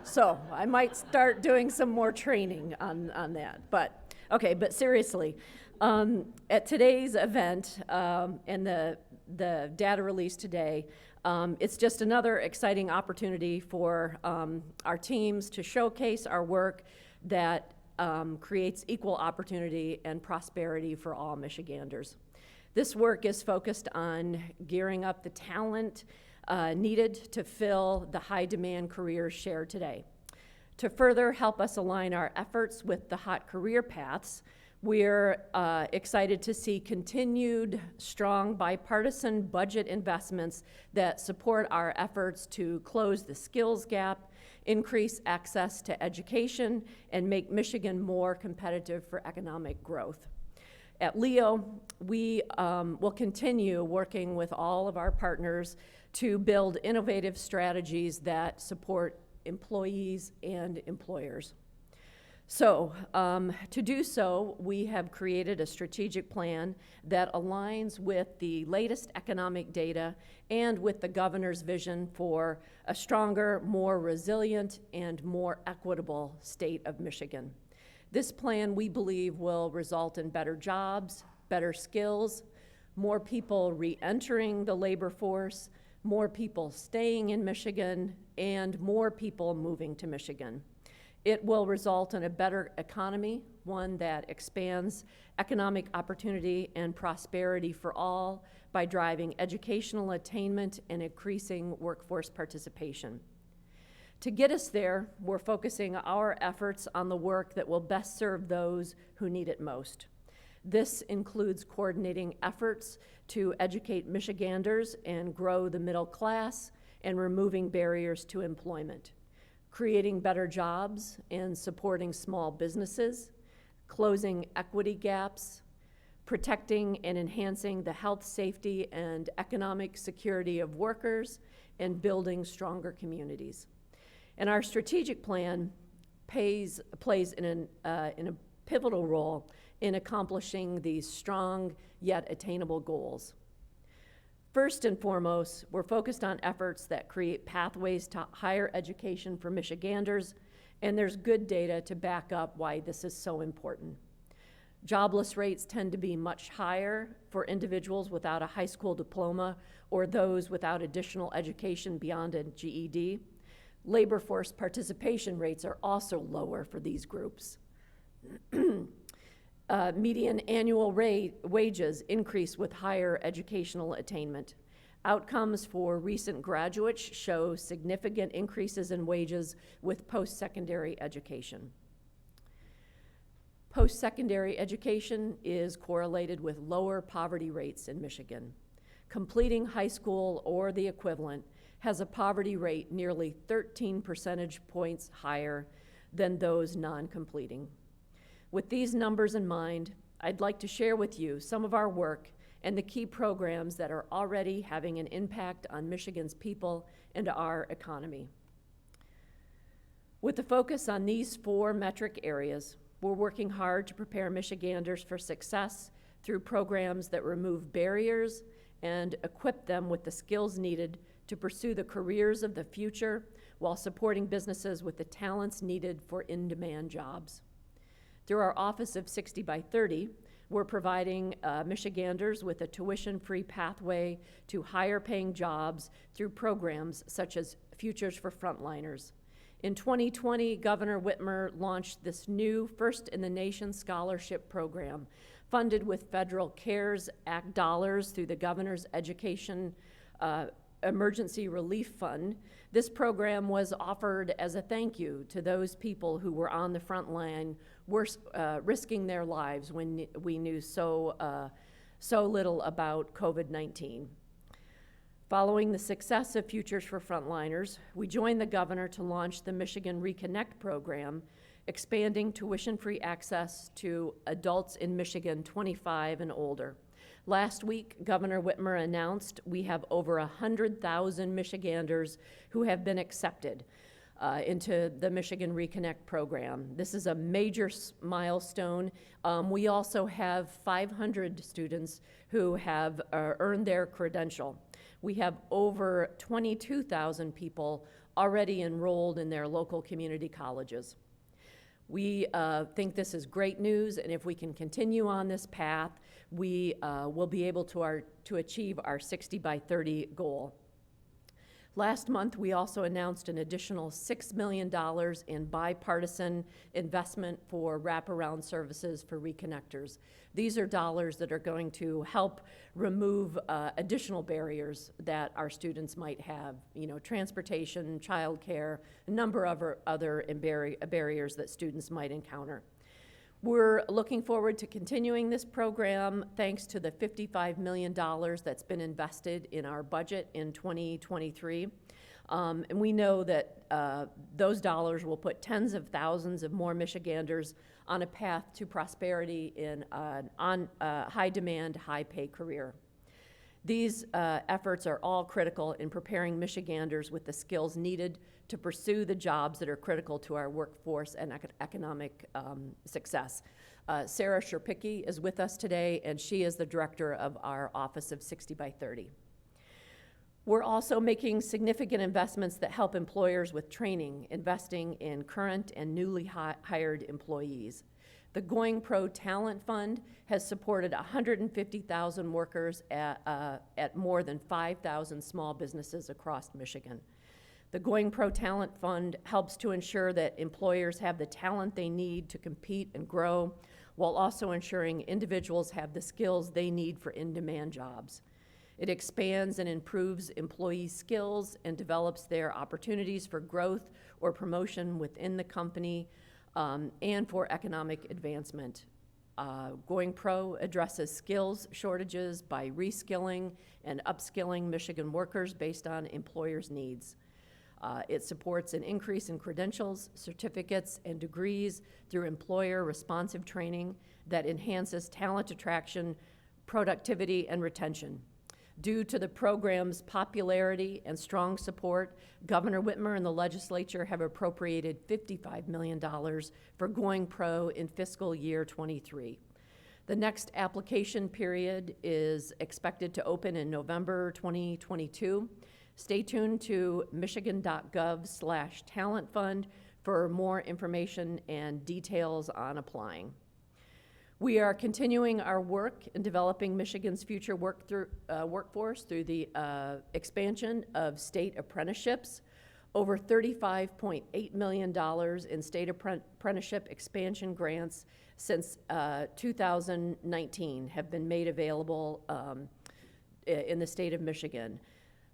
So I might start doing some more training on that. But okay, but seriously, at today's event and the data release today, it's just another exciting opportunity for our teams to showcase our work that creates equal opportunity and prosperity for all Michiganders. This work is focused on gearing up the talent needed to fill the high-demand careers shared today. To further help us align our efforts with the hot career paths, we're excited to see continued strong bipartisan budget investments that support our efforts to close the skills gap, increase access to education, and make Michigan more competitive for economic growth. At LEO, we will continue working with all of our partners to build innovative strategies that support employees and employers. So, to do so, we have created a strategic plan that aligns with the latest economic data and with the governor's vision for a stronger, more resilient, and more equitable state of Michigan. This plan, we believe, will result in better jobs, better skills, more people re-entering the labor force, more people staying in Michigan, and more people moving to Michigan. It will result in a better economy, one that expands economic opportunity and prosperity for all by driving educational attainment and increasing workforce participation. To get us there, we're focusing our efforts on the work that will best serve those who need it most. This includes coordinating efforts to educate Michiganders and grow the middle class and removing barriers to employment, creating better jobs and supporting small businesses, closing equity gaps, protecting and enhancing the health, safety, and economic security of workers, and building stronger communities. And our strategic plan plays in a pivotal role in accomplishing these strong yet attainable goals. First and foremost, we're focused on efforts that create pathways to higher education for Michiganders, and there's good data to back up why this is so important. Jobless rates tend to be much higher for individuals without a high school diploma or those without additional education beyond a GED. Labor force participation rates are also lower for these groups. Median annual wages increase with higher educational attainment. Outcomes for recent graduates show significant increases in wages with post-secondary education. Post-secondary education is correlated with lower poverty rates in Michigan. Completing high school or the equivalent has a poverty rate nearly 13 percentage points higher than those non-completing. With these numbers in mind, I'd like to share with you some of our work and the key programs that are already having an impact on Michigan's people and our economy. With the focus on these 4 metric areas, we're working hard to prepare Michiganders for success through programs that remove barriers and equip them with the skills needed to pursue the careers of the future while supporting businesses with the talents needed for in-demand jobs. Through our Office of 60 by 30, we're providing Michiganders with a tuition-free pathway to higher-paying jobs through programs such as Futures for Frontliners. In 2020, Governor Whitmer launched this new first-in-the-nation scholarship program, funded with federal CARES Act dollars through the Governor's Education Emergency Relief Fund. This program was offered as a thank you to those people who were on the front line, risking their lives when we knew so little about COVID-19. Following the success of Futures for Frontliners, we joined the governor to launch the Michigan Reconnect program, expanding tuition-free access to adults in Michigan 25 and older. Last week, Governor Whitmer announced we have over 100,000 Michiganders who have been accepted into the Michigan Reconnect program. This is a major milestone. We also have 500 students who have earned their credential. We have over 22,000 people already enrolled in their local community colleges. We think this is great news, and if we can continue on this path, we will be able to achieve our 60 by 30 goal. Last month, we also announced an additional $6 million in bipartisan investment for wraparound services for reconnectors. These are dollars that are going to help remove additional barriers that our students might have, transportation, childcare, a number of other barriers that students might encounter. We're looking forward to continuing this program thanks to the $55 million that's been invested in our budget in 2023. And we know that those dollars will put tens of thousands of more Michiganders on a path to prosperity in a high-demand, high-pay career. These efforts are all critical in preparing Michiganders with the skills needed to pursue the jobs that are critical to our workforce and economic success. Sarah Sherpicki is with us today, and she is the director of our Office of 60 by 30. We're also making significant investments that help employers with training, investing in current and newly hired employees. The Going Pro Talent Fund has supported 150,000 workers at more than 5,000 small businesses across Michigan. The Going Pro Talent Fund helps to ensure that employers have the talent they need to compete and grow, while also ensuring individuals have the skills they need for in-demand jobs. It expands and improves employee skills and develops their opportunities for growth or promotion within the company and for economic advancement. Going Pro addresses skills shortages by reskilling and upskilling Michigan workers based on employers' needs. It supports an increase in credentials, certificates, and degrees through employer-responsive training that enhances talent attraction, productivity, and retention. Due to the program's popularity and strong support, Governor Whitmer and the legislature have appropriated $55 million for Going Pro in fiscal year 23. The next application period is expected to open in November 2022. Stay tuned to michigan.gov/talent fund for more information and details on applying. We are continuing our work in developing Michigan's future workforce through the expansion of state apprenticeships. Over $35.8 million in state apprenticeship expansion grants since 2019 have been made available in the state of Michigan.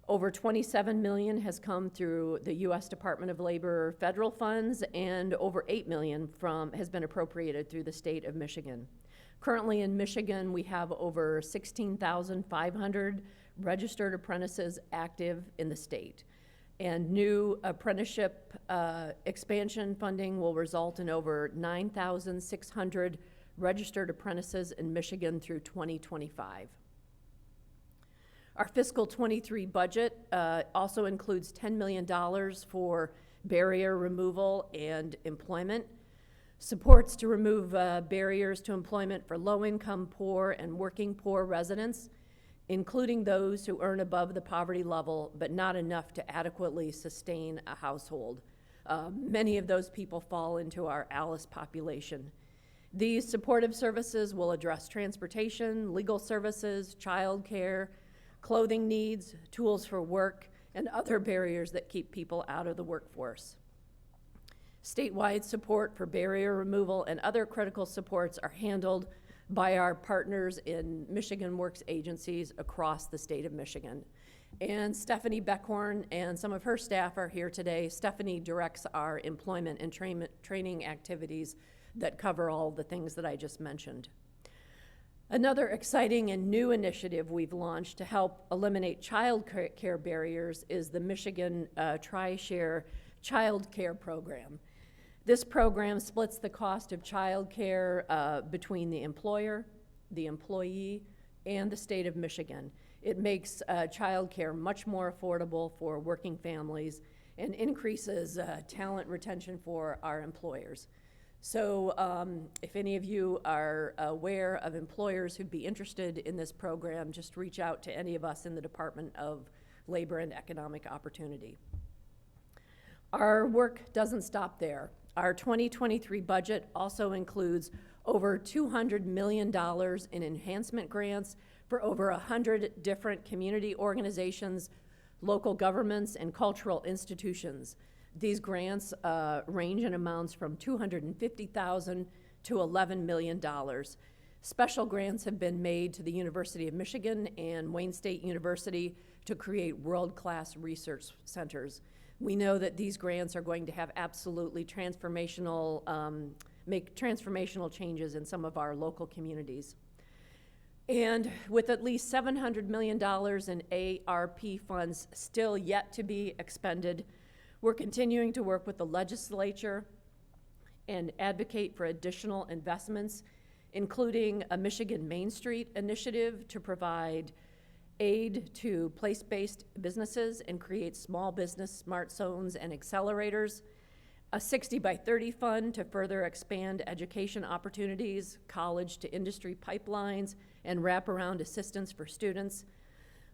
Over 27 million has come through the U.S. Department of Labor federal funds, and over 8 million has been appropriated through the state of Michigan. Currently in Michigan, we have over 16,500 registered apprentices active in the state. And new apprenticeship expansion funding will result in over 9,600 registered apprentices in Michigan through 2025. Our fiscal 23 budget also includes $10 million for barrier removal and employment, supports to remove barriers to employment for low-income poor and working poor residents, including those who earn above the poverty level but not enough to adequately sustain a household. Many of those people fall into our ALICE population. These supportive services will address transportation, legal services, child care, clothing needs, tools for work, and other barriers that keep people out of the workforce. Statewide support for barrier removal and other critical supports are handled by our partners in Michigan Works agencies across the state of Michigan. And Stephanie Beckhorn and some of her staff are here today. Stephanie directs our employment and training activities that cover all the things that I just mentioned. Another exciting and new initiative we've launched to help eliminate child care barriers is the Michigan Tri-Share Child Care Program. This program splits the cost of child care between the employer, the employee, and the state of Michigan. It makes child care much more affordable for working families and increases talent retention for our employers. So if any of you are aware of employers who'd be interested in this program, just reach out to any of us in the Department of Labor and Economic Opportunity. Our work doesn't stop there. Our 2023 budget also includes over $200 million in enhancement grants for over 100 different community organizations, local governments, and cultural institutions. These grants range in amounts from $250,000 to $11 million. Special grants have been made to the University of Michigan and Wayne State University to create world-class research centers. We know that these grants are going to have absolutely transformational, make transformational changes in some of our local communities. And with at least $700 million in ARP funds still yet to be expended, we're continuing to work with the legislature and advocate for additional investments, including a Michigan Main Street initiative to provide aid to place-based businesses and create small business smart zones and accelerators, a 60 by 30 fund to further expand education opportunities, college to industry pipelines, and wraparound assistance for students.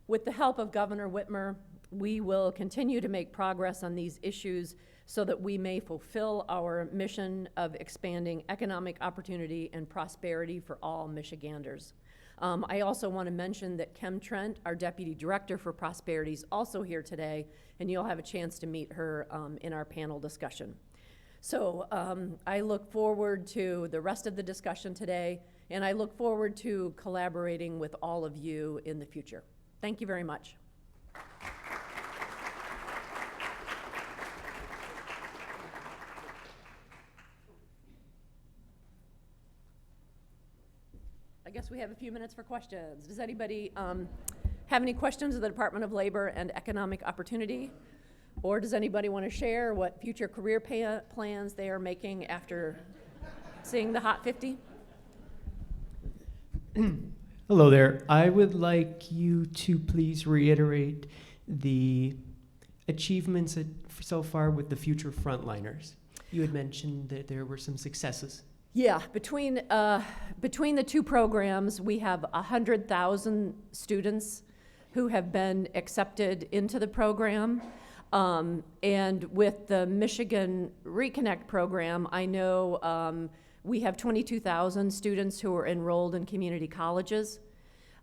With the help of Governor Whitmer, we will continue to make progress on these issues so that we may fulfill our mission of expanding economic opportunity and prosperity for all Michiganders. I also want to mention that Kim Trent, our Deputy Director for Prosperity, is also here today, and you'll have a chance to meet her in our panel discussion. So I look forward to the rest of the discussion today, and I look forward to collaborating with all of you in the future. Thank you very much. I guess we have a few minutes for questions. Does anybody have any questions of the Department of Labor and Economic Opportunity? Or does anybody want to share what future career plans they are making after seeing the Hot 50? Hello there. I would like you to please reiterate the achievements so far with the future frontliners. You had mentioned that there were some successes. Yeah, between the two programs, we have 100,000 students who have been accepted into the program. And with the Michigan Reconnect program, I know we have 22,000 students who are enrolled in community colleges.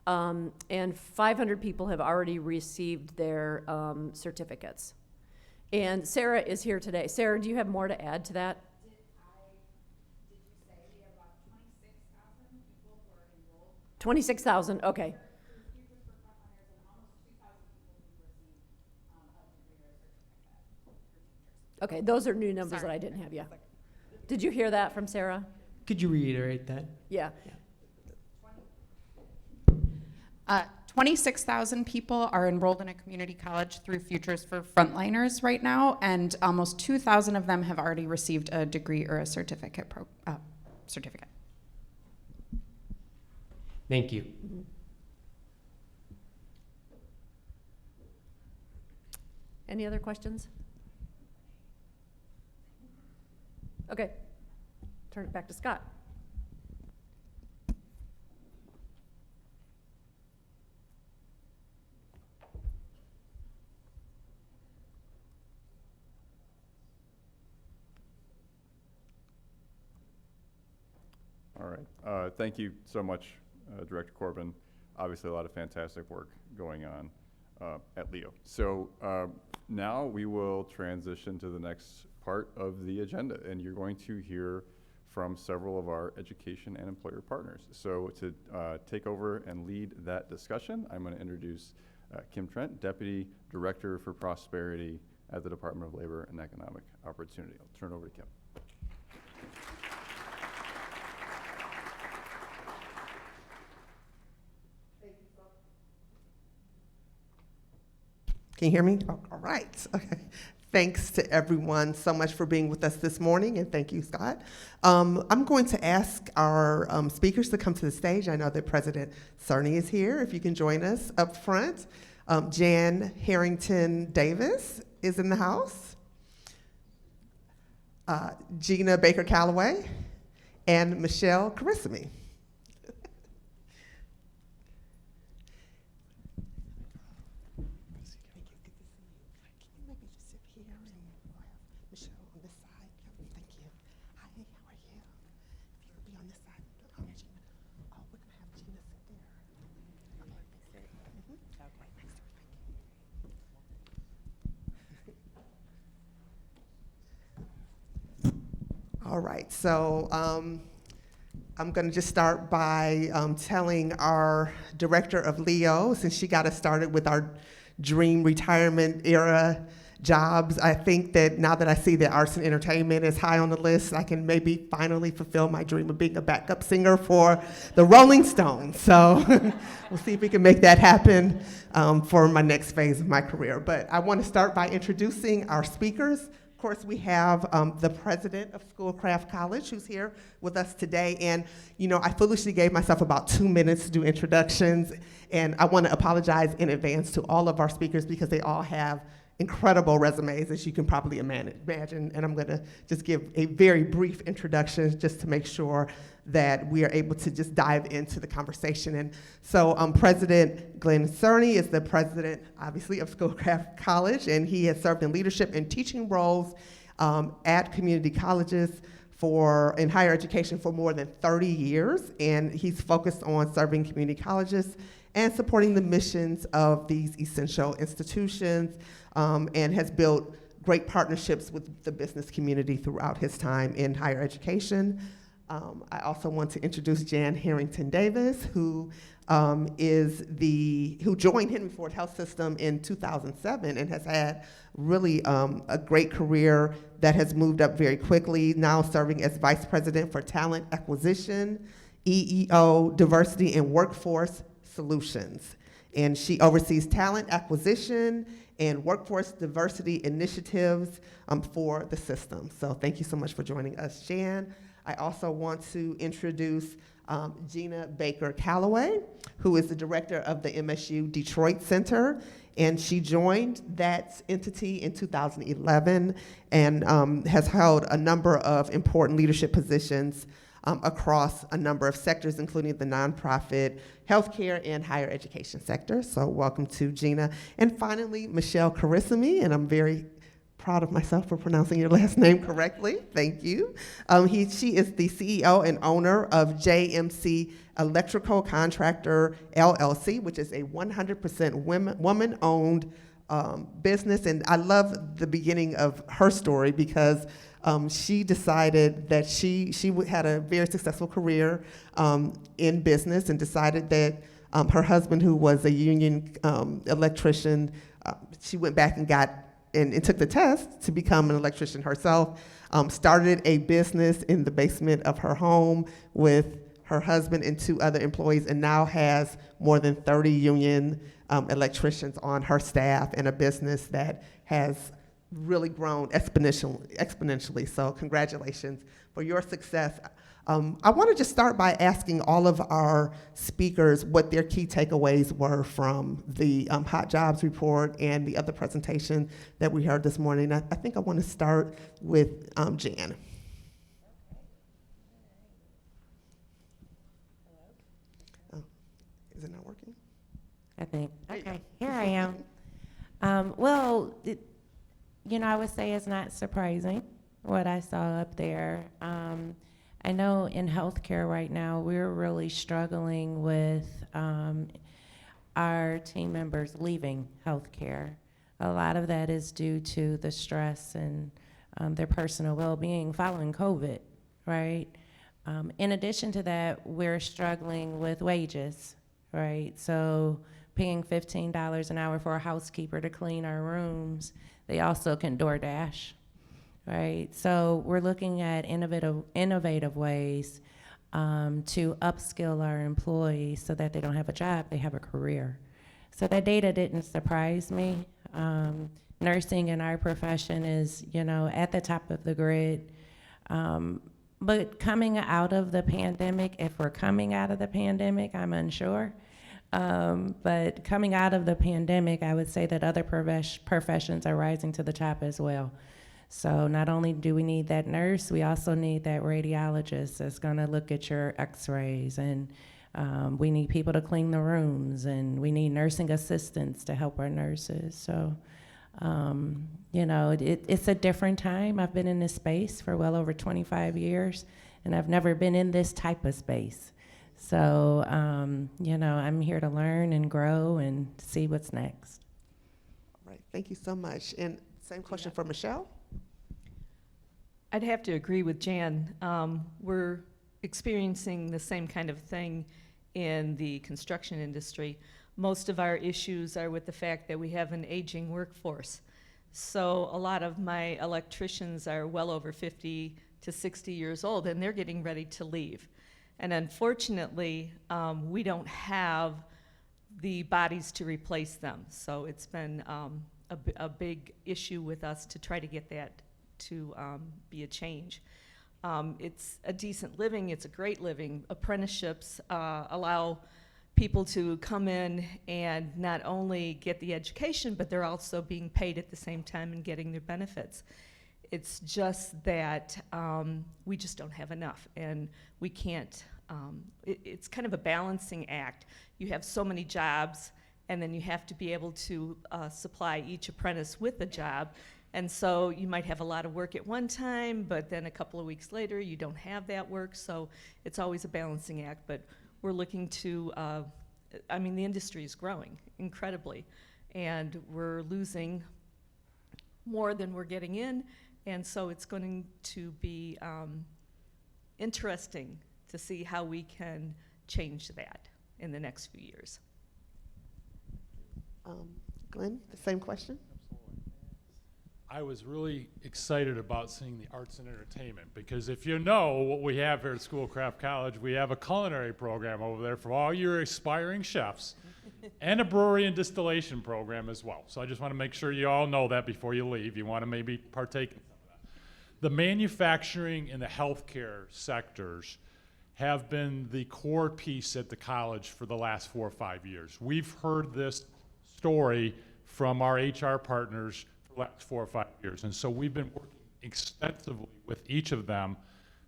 And 500 people have already received their certificates. And Sarah is here today. Sarah, do you have more to add to that? 26,000, okay. Okay, those are new numbers that Sorry. I didn't have, yeah. Did you hear that from Sarah? Could you reiterate that? Yeah. 26,000 people are enrolled in a community college through Futures for Frontliners right now, and almost 2,000 of them have already received a degree or a certificate. Thank you. Any other questions? Okay, turn it back to Scott. All right. Thank you so much, Director Corbin. Obviously, a lot of fantastic work going on at Leo. So now we will transition to the next part of the agenda, and you're going to hear from several of our education and employer partners. So to take over and lead that discussion, I'm going to introduce Kim Trent, Deputy Director for Prosperity at the Department of Labor and Economic Opportunity. I'll turn it over to Kim. Can you hear me? Oh, all right. Okay. Thanks to everyone so much for being with us this morning, and thank you, Scott. I'm going to ask our speakers to come to the stage. I know that President Cerny is here. If you can join us up front. Jan Harrington Davis is in the house. Gina Baker Calloway and Michelle Carissimi. All right, so I'm going to just start by telling our director of Leo, since she got us started with our dream retirement era jobs, I think that now that I see that arts and entertainment is high on the list, I can maybe finally fulfill my dream of being a backup singer for the Rolling Stones. So we'll see if we can make that happen for my next phase of my career. But I want to start by introducing our speakers. Of course, we have the president of Schoolcraft College who's here with us today. And, you know, I foolishly gave myself about 2 minutes to do introductions. And I want to apologize in advance to all of our speakers because they all have incredible resumes, as you can probably imagine. And I'm going to just give a very brief introduction just to make sure that we are able to just dive into the conversation. And so President Glenn Cerny is the president, obviously, of Schoolcraft College, and he has served in leadership and teaching roles at community colleges in higher education for more than 30 years. And he's focused on serving community colleges and supporting the missions of these essential institutions, and has built great partnerships with the business community throughout his time in higher education. I also want to introduce Jan Harrington Davis, who joined Henry Ford Health System in 2007 and has had really a great career that has moved up very quickly, now serving as Vice President for Talent Acquisition, EEO, Diversity and Workforce Solutions. And she oversees talent acquisition and workforce diversity initiatives for the system. So thank you so much for joining us, Jan. I also want to introduce Gina Baker Calloway, who is the director of the MSU Detroit Center, and she joined that entity in 2011 and has held a number of important leadership positions across a number of sectors, including the nonprofit, healthcare, and higher education sector. So welcome to Gina. And finally, Michelle Carissimi, and I'm very proud of myself for pronouncing your last name correctly. Thank you. She is the CEO and owner of JMC Electrical Contractor LLC, which is a 100% woman-owned business. And I love the beginning of her story because she decided that she had a very successful career in business and decided that her husband, who was a union electrician, she went back and got and took the test to become an electrician herself. Started a business in the basement of her home with her husband and 2 other employees, and now has more than 30 union electricians on her staff, and a business that has really grown exponentially. So congratulations for your success. I want to just start by asking all of our speakers what their key takeaways were from the Hot Jobs report and the other presentation that we heard this morning. I think I want to start with Jan. Oh, is it not working? I think. There you Okay, go. here I am. I would say it's not surprising what I saw up there. I know in healthcare right now, we're really struggling with our team members leaving healthcare. A lot of that is due to the stress and their personal well-being following COVID, right? In addition to that, we're struggling with wages, right? So paying $15 an hour for a housekeeper to clean our rooms. They also can DoorDash, right? So we're looking at innovative ways to upskill our employees so that they don't have a job, they have a career. So that data didn't surprise me. Nursing in our profession is, at the top of the grid. But coming out of the pandemic, if we're coming out of the pandemic, I'm unsure. But coming out of the pandemic, I would say that other professions are rising to the top as well. So not only do we need that nurse, we also need that radiologist that's going to look at your x-rays, and we need people to clean the rooms, and we need nursing assistants to help our nurses. So, it's a different time. I've been in this space for well over 25 years, and I've never been in this type of space. So, I'm here to learn and grow and see what's next. All right, thank you so much. And same question for Michelle. I'd have to agree with Jan. We're experiencing the same kind of thing in the construction industry. Most of our issues are with the fact that we have an aging workforce. So a lot of my electricians are well over 50 to 60 years old, and they're getting ready to leave. And unfortunately, we don't have the bodies to replace them. So it's been a big issue with us to try to get that to be a change. It's a decent living, it's a great living. Apprenticeships allow people to come in and not only get the education, but they're also being paid at the same time and getting their benefits. It's just that we just don't have enough, and we can't, it's kind of a balancing act. You have so many jobs, and then you have to be able to supply each apprentice with a job. And so you might have a lot of work at one time, but then a couple of weeks later, you don't have that work. So it's always a balancing act, but we're looking to, the industry is growing incredibly, and we're losing more than we're getting in. And so it's going to be interesting to see how we can change that in the next few years. Glenn, the same question? I was really excited about seeing the arts and entertainment, because if you know what we have here at Schoolcraft College, we have a culinary program over there for all your aspiring chefs and a brewery and distillation program as well. So I just want to make sure you all know that before you leave. You want to maybe partake in some of that. The manufacturing and the healthcare sectors have been the core piece at the college for the last 4 or 5 years. We've heard this story from our HR partners last 4 or 5 years. And so we've been working extensively with each of them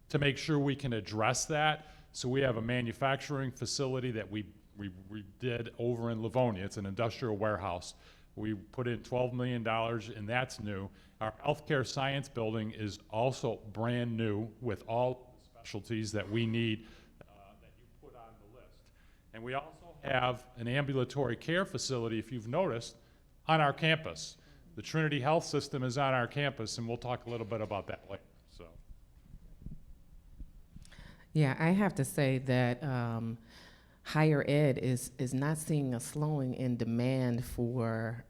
to make sure we can address that. So we have a manufacturing facility that we did over in Livonia. It's an industrial warehouse. We put in $12 million, and that's new. Our healthcare science building is also brand new with all the specialties that we need that you put on the list. And we also have an ambulatory care facility, if you've noticed, on our campus. The Trinity Health System is on our campus, and we'll talk a little bit about that later. So, yeah, I have to say that higher ed is not seeing a slowing in demand for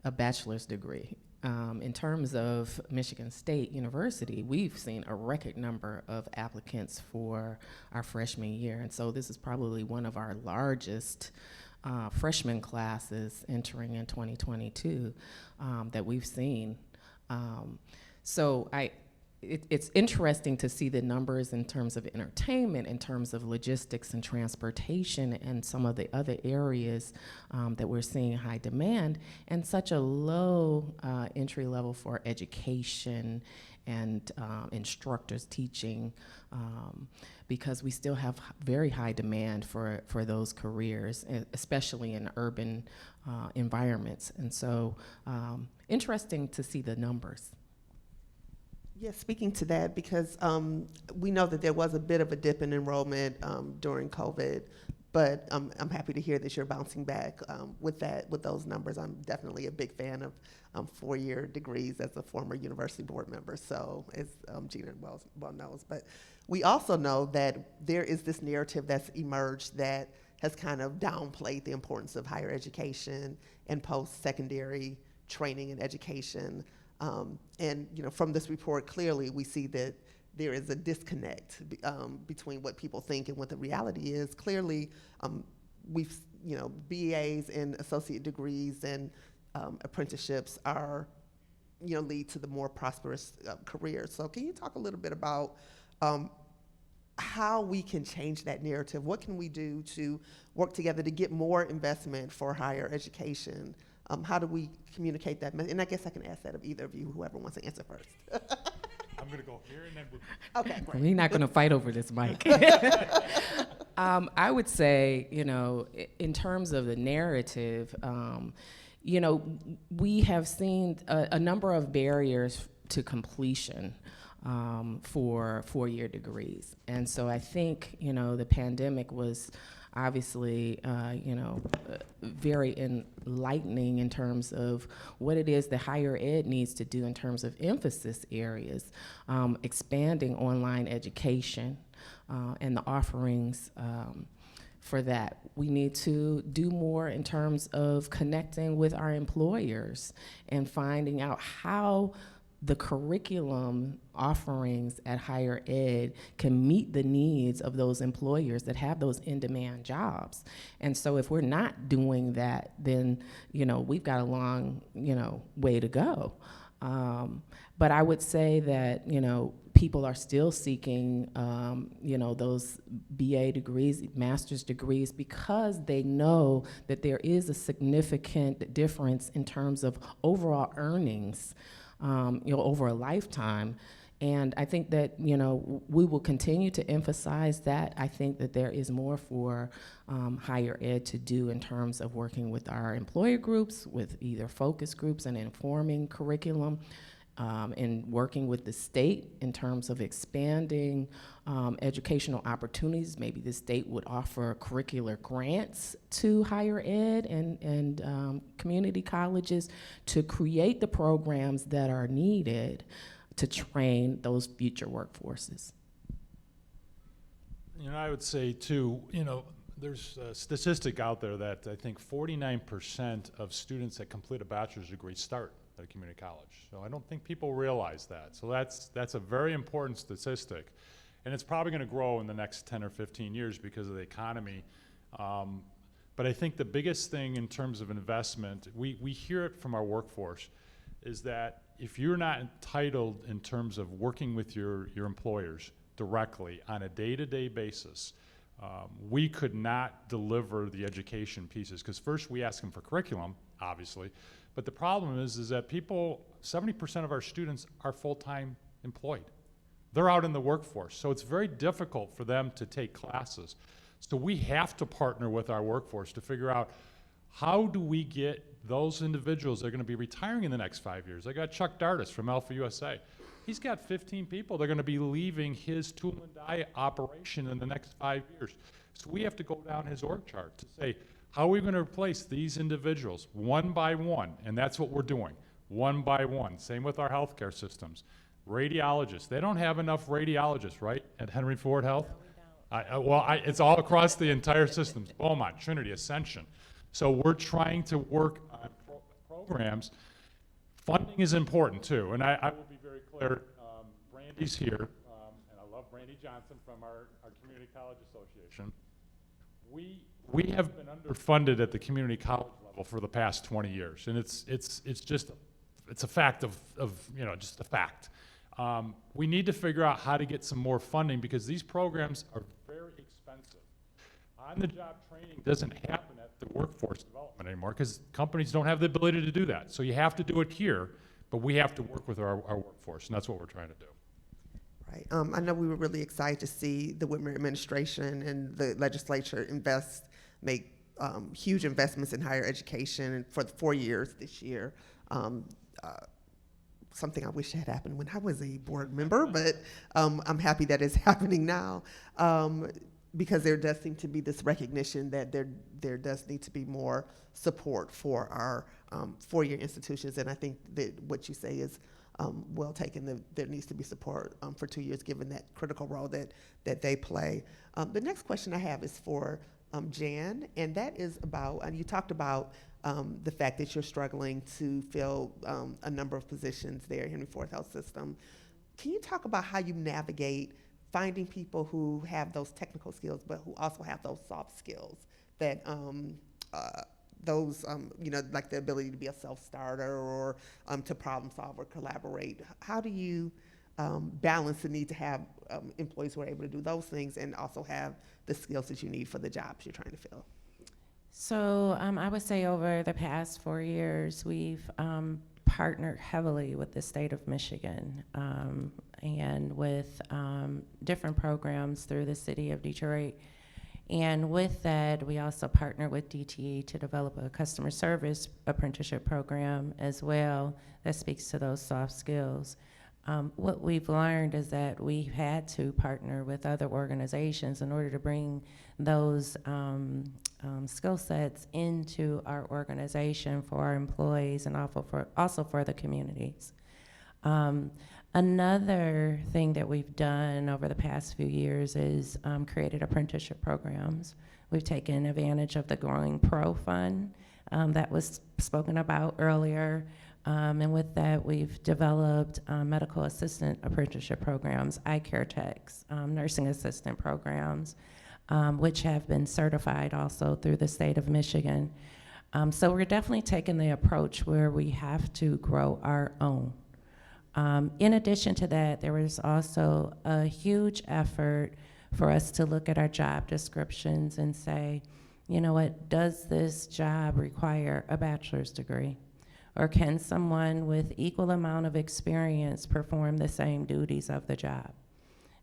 a bachelor's degree. In terms of Michigan State University, we've seen a record number of applicants for our freshman year, and so this is probably one of our largest freshman classes entering in 2022 that we've seen. So it's interesting to see the numbers in terms of entertainment, in terms of logistics and transportation, and some of the other areas that we're seeing high demand, and such a low entry level for education and instructors teaching, because we still have very high demand for those careers, especially in urban environments. And so interesting to see the numbers. Yes, speaking to that, because we know that there was a bit of a dip in enrollment during COVID, but I'm happy to hear that you're bouncing back with those numbers. I'm definitely a big fan of four-year degrees as a former university board member, so as Gina well knows. But we also know that there is this narrative that's emerged that has kind of downplayed the importance of higher education and post-secondary training and education. And from this report, clearly we see that there is a disconnect between what people think and what the reality is. Clearly, we've BAs and associate degrees and apprenticeships are lead to the more prosperous careers. So can you talk a little bit about how we can change that narrative? What can we do to work together to get more investment for higher education? How do we communicate that? And I guess I can ask that of either of you, whoever wants to answer first. I'm going to go here and then okay, great. We're not going to fight over this mic. I would say, in terms of the narrative, we have seen a number of barriers to completion for four-year degrees. And so I think, the pandemic was obviously, very enlightening in terms of what it is that higher ed needs to do in terms of emphasis areas, expanding online education and the offerings for that. We need to do more in terms of connecting with our employers and finding out how the curriculum offerings at higher ed can meet the needs of those employers that have those in-demand jobs. And so if we're not doing that, then, we've got a long, way to go. But I would say that, people are still seeking, those BA degrees, master's degrees, because they know that there is a significant difference in terms of overall earnings over a lifetime. And I think that, we will continue to emphasize that. I think that there is more for higher ed to do in terms of working with our employer groups, with either focus groups and informing curriculum, and working with the state in terms of expanding educational opportunities. Maybe the state would offer curricular grants to higher ed and community colleges to create the programs that are needed to train those future workforces. I would say too, there's a statistic out there that I think 49% of students that complete a bachelor's degree start at a community college. So I don't think people realize that. So that's a very important statistic. And it's probably going to grow in the next 10 or 15 years because of the economy. But I think the biggest thing in terms of investment, we hear it from our workforce, is that if you're not entitled in terms of working with your employers directly on a day-to-day basis, we could not deliver the education pieces. Because first we ask them for curriculum, obviously, but the problem is that 70% of our students are full-time employed. They're out in the workforce, so it's very difficult for them to take classes. So we have to partner with our workforce to figure out how do we get those individuals that are going to be retiring in the next 5 years. I got Chuck Dardis from Alpha USA. He's got 15 people that are going to be leaving his tool and die operation in the next 5 years. So we have to go down his org chart to say, how are we going to replace these individuals one by one? And that's what we're doing, one by one. Same with our healthcare systems. Radiologists, they don't have enough radiologists, right, at Henry Ford Health? It's all across the entire systems, Beaumont, Trinity, Ascension. So we're trying to work on programs, funding is important too. And I will be very clear, Brandy's here, and I love Brandy Johnson from our Community College Association. We have been underfunded at the community college level for the past 20 years, and it's just it's a fact of just a fact. We need to figure out how to get some more funding because these programs are very expensive. On-the-job training doesn't happen at the workforce development anymore because companies don't have the ability to do that. So you have to do it here, but we have to work with our workforce, and that's what we're trying to do. Right. I know we were really excited to see the Whitmer administration and the legislature make huge investments in higher education for the 4 years this year. Something I wish had happened when I was a board member, but I'm happy that it's happening now because there does seem to be this recognition that there does need to be more support for our 4-year institutions, and I think that what you say is well taken. There needs to be support for 2 years, given that critical role that they play. The next question I have is for Jan, and that is about, and you talked about the fact that you're struggling to fill a number of positions there at Henry Ford Health System. Can you talk about how you navigate finding people who have those technical skills, but who also have those soft skills that like the ability to be a self-starter or to problem solve or collaborate? How do you balance the need to have employees who are able to do those things and also have the skills that you need for the jobs you're trying to fill? So I would say over the past 4 years, we've partnered heavily with the state of Michigan and with different programs through the city of Detroit. And with that, we also partner with DTE to develop a customer service apprenticeship program as well that speaks to those soft skills. What we've learned is that we had to partner with other organizations in order to bring those skill sets into our organization for our employees and also for the communities. Another thing that we've done over the past few years is created apprenticeship programs. We've taken advantage of the Growing Pro Fund that was spoken about earlier. And with that, we've developed medical assistant apprenticeship programs, eye care techs, nursing assistant programs, which have been certified also through the state of Michigan. So we're definitely taking the approach where we have to grow our own. In addition to that, there was also a huge effort for us to look at our job descriptions and say, you know what, does this job require a bachelor's degree? Or can someone with equal amount of experience perform the same duties of the job?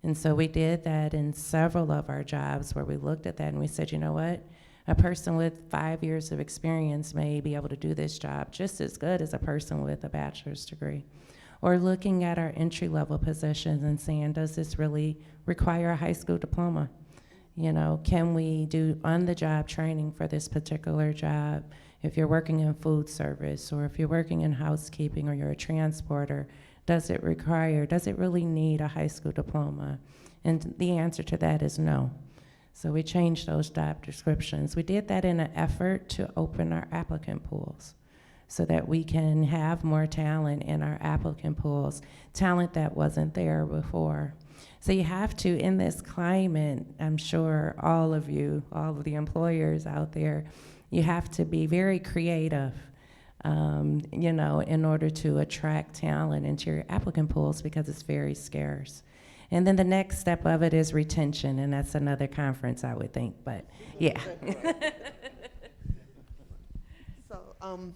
And so we did that in several of our jobs where we looked at that and we said, you know what, a person with 5 years of experience may be able to do this job just as good as a person with a bachelor's degree. Or looking at our entry-level positions and saying, does this really require a high school diploma? You know, can we do on-the-job training for this particular job? If you're working in food service, or if you're working in housekeeping, or you're a transporter, does it really need a high school diploma? And the answer to that is no. So we changed those job descriptions. We did that in an effort to open our applicant pools so that we can have more talent in our applicant pools, talent that wasn't there before. So you have to, in this climate, I'm sure all of you, all of the employers out there, you have to be very creative, you know, in order to attract talent into your applicant pools because it's very scarce. And then the next step of it is retention, and that's another conference, I would think, but yeah. So,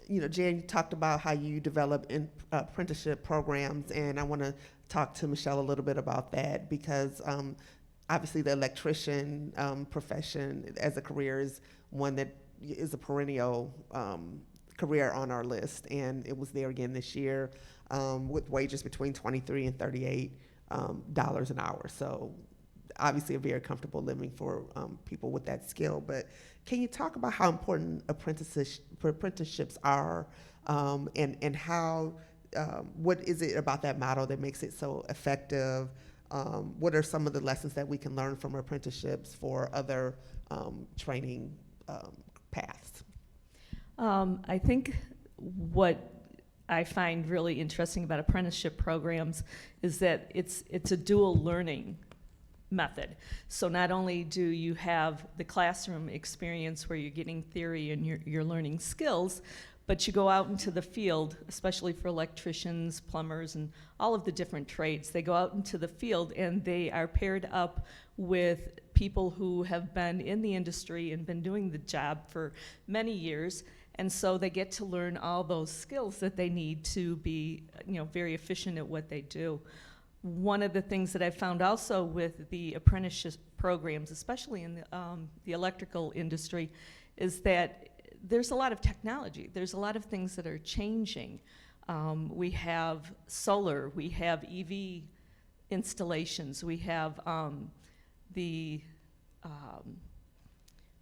you know, Jan, you talked about how you develop apprenticeship programs, and I want to talk to Michelle a little bit about that because obviously the electrician profession as a career is one that is a perennial career on our list, and it was there again this year with wages between $23 and $38 an hour. So obviously a very comfortable living for people with that skill. But can you talk about how important apprenticeships are and how, what is it about that model that makes it so effective? What are some of the lessons that we can learn from apprenticeships for other training paths? I think what I find really interesting about apprenticeship programs is that it's a dual learning method. So not only do you have the classroom experience where you're getting theory and you're learning skills, but you go out into the field, especially for electricians, plumbers, and all of the different trades. They go out into the field and they are paired up with people who have been in the industry and been doing the job for many years. And so they get to learn all those skills that they need to be, very efficient at what they do. One of the things that I found also with the apprenticeship programs, especially in the electrical industry, is that there's a lot of technology. There's a lot of things that are changing. We have solar, we have EV installations, we have the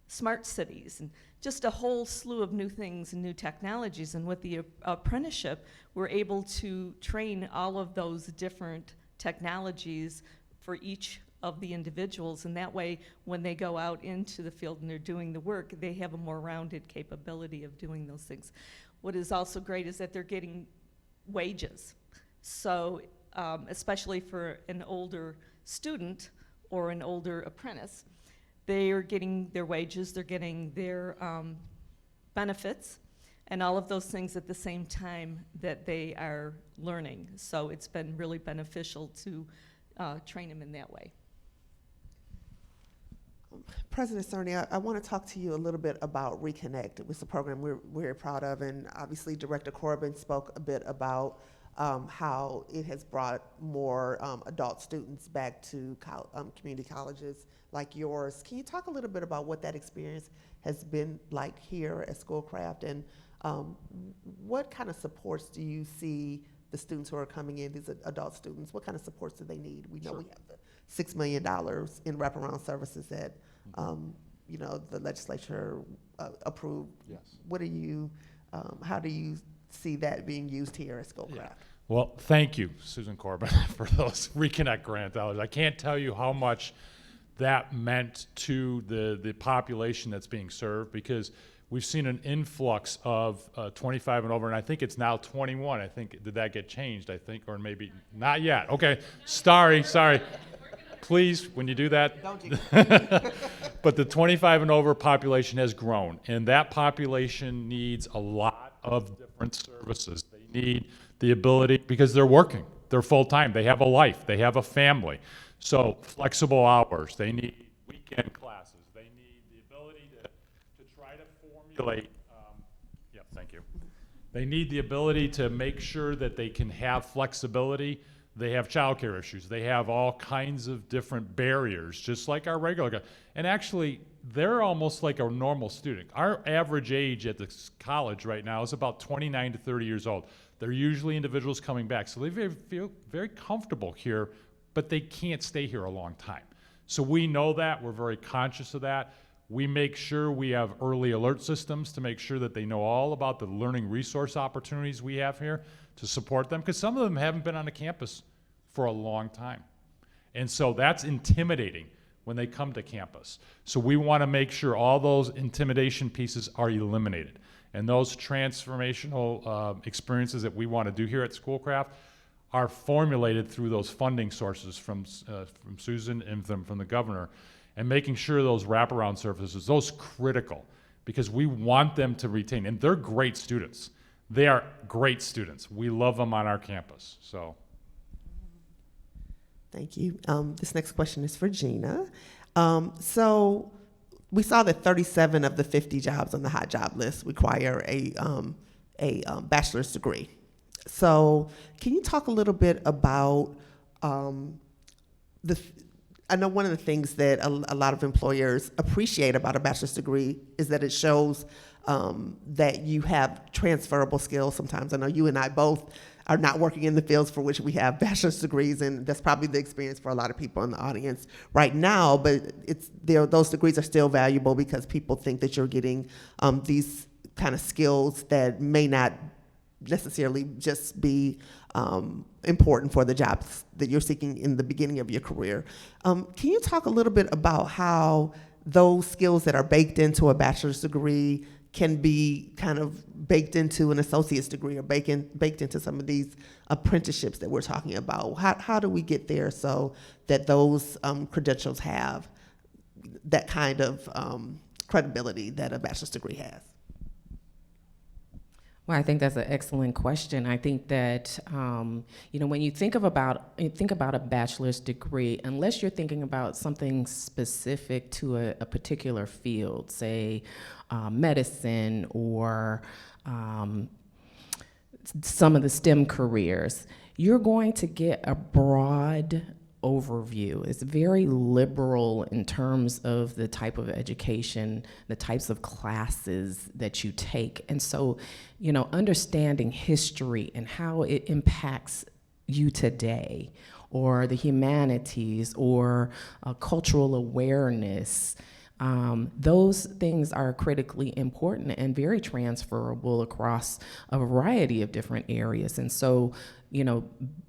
smart cities, and just a whole slew of new things and new technologies. And with the apprenticeship, we're able to train all of those different technologies for each of the individuals, and that way when they go out into the field and they're doing the work, they have a more rounded capability of doing those things. What is also great is that they're getting wages. So especially for an older student or an older apprentice, they are getting their wages, they're getting their benefits, and all of those things at the same time that they are learning. So it's been really beneficial to train them in that way. President Cerny, I want to talk to you a little bit about Reconnect. It was a program we're very proud of, and obviously Director Corbin spoke a bit about how it has brought more adult students back to community colleges like yours. Can you talk a little bit about what that experience has been like here at Schoolcraft, and what kind of supports do you see the students who are coming in, these adult students, what kind of supports do they need? We know we have the $6 million in wraparound services that the legislature approved. Yes. What do you, how do you see that being used here at Schoolcraft? Yeah. Well, thank you, Susan Corbin, for those Reconnect grant dollars. I can't tell you how much that meant to the population that's being served, because we've seen an influx of 25 and over, and I think it's now 21. I think, did that get changed? I think, or maybe not yet. Okay, sorry. Please, when you do that. Don't you? But the 25 and over population has grown, and that population needs a lot of different services. They need the ability, because they're working, they're full-time, they have a life, they have a family. So flexible hours, they need weekend classes, they need the ability to try to formulate, thank you. They need the ability to make sure that they can have flexibility. They have childcare issues. They have all kinds of different barriers, just like our regular guy. And actually, they're almost like a normal student. Our average age at the college right now is about 29 to 30 years old. They're usually individuals coming back. So they feel very comfortable here, but they can't stay here a long time. So we know that. We're very conscious of that. We make sure we have early alert systems to make sure that they know all about the learning resource opportunities we have here to support them, because some of them haven't been on the campus for a long time. And so that's intimidating when they come to campus. So we want to make sure all those intimidation pieces are eliminated. And those transformational experiences that we want to do here at Schoolcraft are formulated through those funding sources from Susan and from the governor, and making sure those wraparound services, those critical, because we want them to retain, and they're great students. They are great students. We love them on our campus, so. Thank you. This next question is for Gina. So we saw that 37 of the 50 jobs on the hot job list require a bachelor's degree. So can you talk a little bit about I know one of the things that a lot of employers appreciate about a bachelor's degree is that it shows that you have transferable skills sometimes. I know you and I both are not working in the fields for which we have bachelor's degrees, and that's probably the experience for a lot of people in the audience right now, but those degrees are still valuable because people think that you're getting these kind of skills that may not necessarily just be important for the jobs that you're seeking in the beginning of your career. Can you talk a little bit about how those skills that are baked into a bachelor's degree can be kind of baked into an associate's degree or baked into some of these apprenticeships that we're talking about? How do we get there so that those credentials have that kind of credibility that a bachelor's degree has? Well, I think that's an excellent question. I think that when you think about a bachelor's degree, unless you're thinking about something specific to a particular field, say medicine or some of the STEM careers, you're going to get a broad overview. It's very liberal in terms of the type of education, the types of classes that you take. And so, understanding history and how it impacts you today, or the humanities, or cultural awareness, those things are critically important and very transferable across a variety of different areas. And so,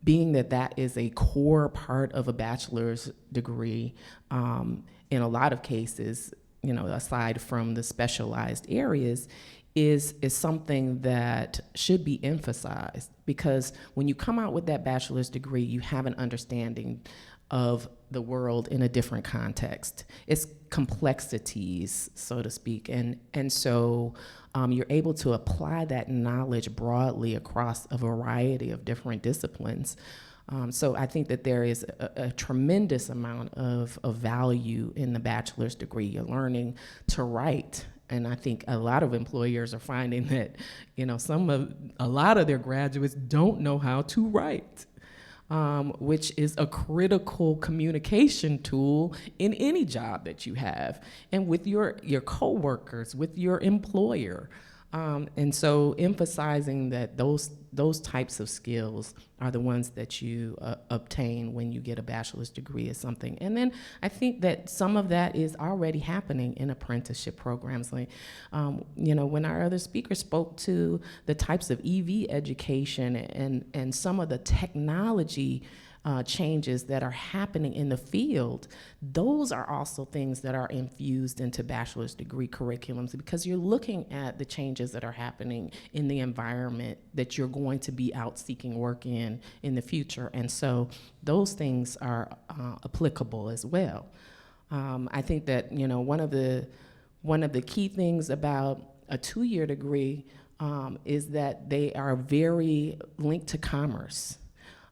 being that is a core part of a bachelor's degree, in a lot of cases, aside from the specialized areas, is something that should be emphasized, because when you come out with that bachelor's degree, you have an understanding of the world in a different context. It's complexities, so to speak, and so you're able to apply that knowledge broadly across a variety of different disciplines. So I think that there is a tremendous amount of value in the bachelor's degree. You're learning to write. And I think a lot of employers are finding that, a lot of their graduates don't know how to write, which is a critical communication tool in any job that you have, and with your coworkers, with your employer. And so emphasizing that those types of skills are the ones that you obtain when you get a bachelor's degree is something. And then I think that some of that is already happening in apprenticeship programs. Like, when our other speaker spoke to the types of EV education and some of the technology changes that are happening in the field, those are also things that are infused into bachelor's degree curriculums, because you're looking at the changes that are happening in the environment that you're going to be out seeking work in the future. And so those things are applicable as well. I think that one of the key things about a 2-year degree is that they are very linked to commerce.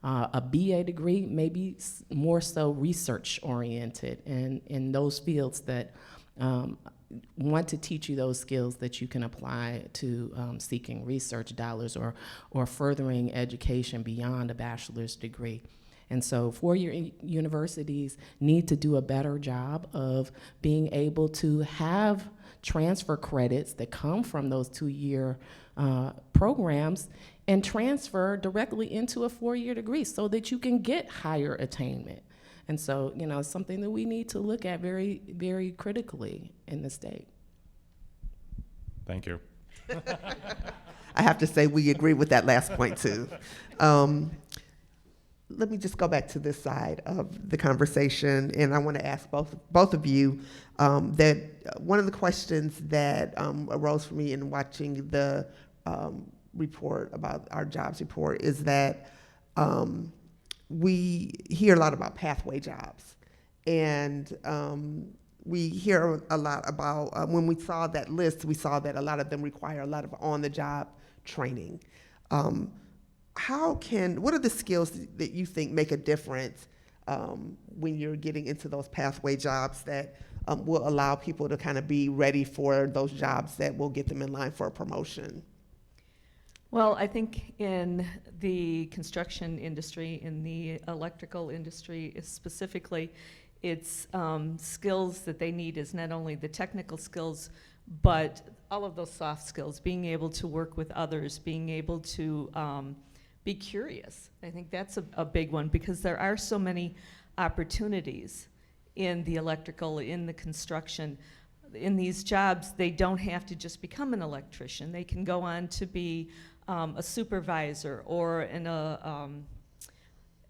A BA degree may be more so research-oriented, and in those fields that want to teach you those skills that you can apply to seeking research dollars or furthering education beyond a bachelor's degree. And so 4-year universities need to do a better job of being able to have transfer credits that come from those 2-year programs and transfer directly into a 4-year degree so that you can get higher attainment. And so, it's something that we need to look at very, very critically in the state. Thank you. I have to say we agree with that last point too. Let me just go back to this side of the conversation, and I want to ask both of you that one of the questions that arose for me in watching the report about our jobs report is that we hear a lot about pathway jobs, and we hear a lot about when we saw that list, we saw that a lot of them require a lot of on-the-job training. What are the skills that you think make a difference when you're getting into those pathway jobs that will allow people to kind of be ready for those jobs that will get them in line for a promotion? Well, I think in the construction industry, in the electrical industry specifically, it's skills that they need is not only the technical skills, but all of those soft skills, being able to work with others, being able to be curious. I think that's a big one, because there are so many opportunities in the electrical, in the construction. In these jobs, they don't have to just become an electrician. They can go on to be a supervisor or an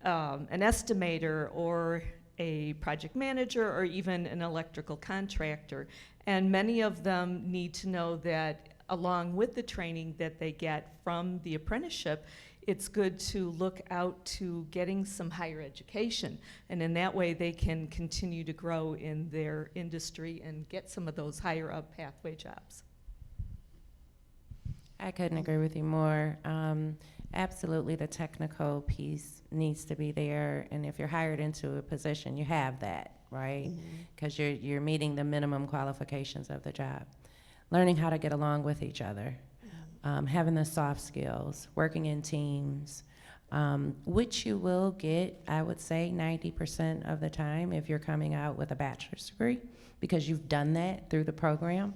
estimator or a project manager or even an electrical contractor. And many of them need to know that along with the training that they get from the apprenticeship, it's good to look out to getting some higher education. And in that way, they can continue to grow in their industry and get some of those higher up pathway jobs. I couldn't agree with you more. Absolutely, the technical piece needs to be there, and if you're hired into a position, you have that, right? Because you're meeting the minimum qualifications of the job. Learning how to get along with each other, having the soft skills, working in teams, which you will get, I would say, 90% of the time if you're coming out with a bachelor's degree, because you've done that through the program.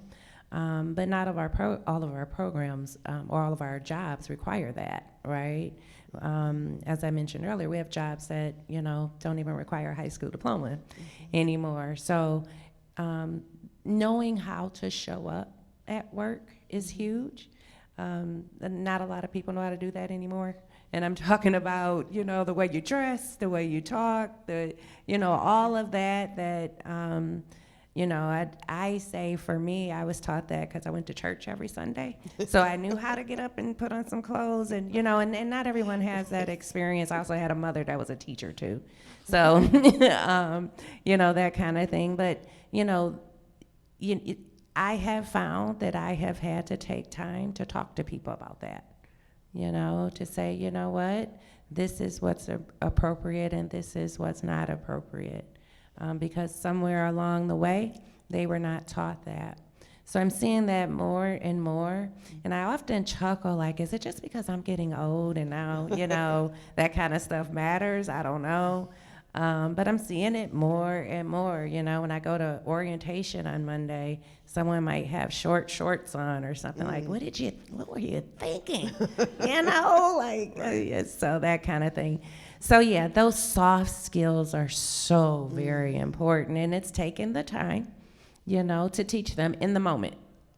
But not all of our programs or all of our jobs require that, right? As I mentioned earlier, we have jobs that, you know, don't even require a high school diploma anymore. So knowing how to show up at work is huge. Not a lot of people know how to do that anymore. And I'm talking about, you know, the way you dress, the way you talk, you know, all of that, you know, I say for me, I was taught that because I went to church every Sunday. So I knew how to get up and put on some clothes and, you know, and not everyone has that experience. I also had a mother that was a teacher too. So, you know, that kind of thing. But, you know, I have found that I have had to take time to talk to people about that, you know, to say, you know what, this is what's appropriate and this is what's not appropriate. Because somewhere along the way, they were not taught that. So I'm seeing that more and more. And I often chuckle, like, is it just because I'm getting old and now, you know, that kind of stuff matters? I don't know. But I'm seeing it more and more. You know, when I go to orientation on Monday, someone might have short shorts on or something like, what were you thinking? You know, like, so that kind of thing. So yeah, those soft skills are so very important, and it's taken the time, you know, to teach them in the moment.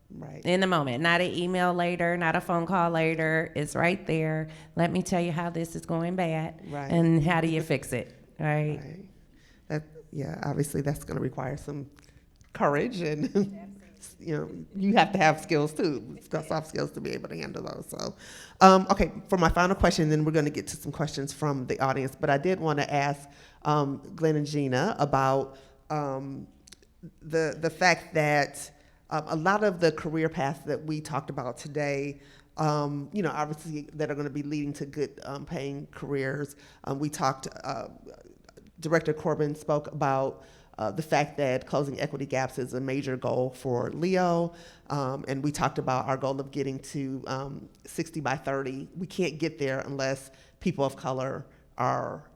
Right. In the moment, not an email later, not a phone call later. It's right there. Let me tell you how this is going bad, Right. and how do you fix it, right? Right. Yeah, obviously that's going to require some courage, and you know, you have to have skills too, soft skills to be able to handle those. So, okay, for my final question, then we're going to get to some questions from the audience. But I did want to ask Glenn and Gina about the fact that a lot of the career paths that we talked about today, you know, obviously that are going to be leading to good paying careers. We talked. Director Corbin spoke about the fact that closing equity gaps is a major goal for Leo, and we talked about our goal of getting to 60 by 30. We can't get there unless people of color are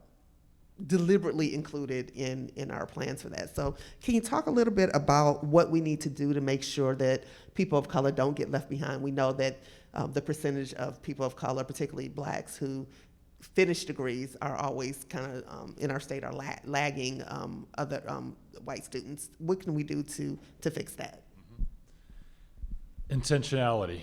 deliberately included in our plans for that. So can you talk a little bit about what we need to do to make sure that people of color don't get left behind? We know that the percentage of people of color, particularly blacks, who finish degrees are always kind of in our state are lagging other white students. What can we do to fix that? Intentionality.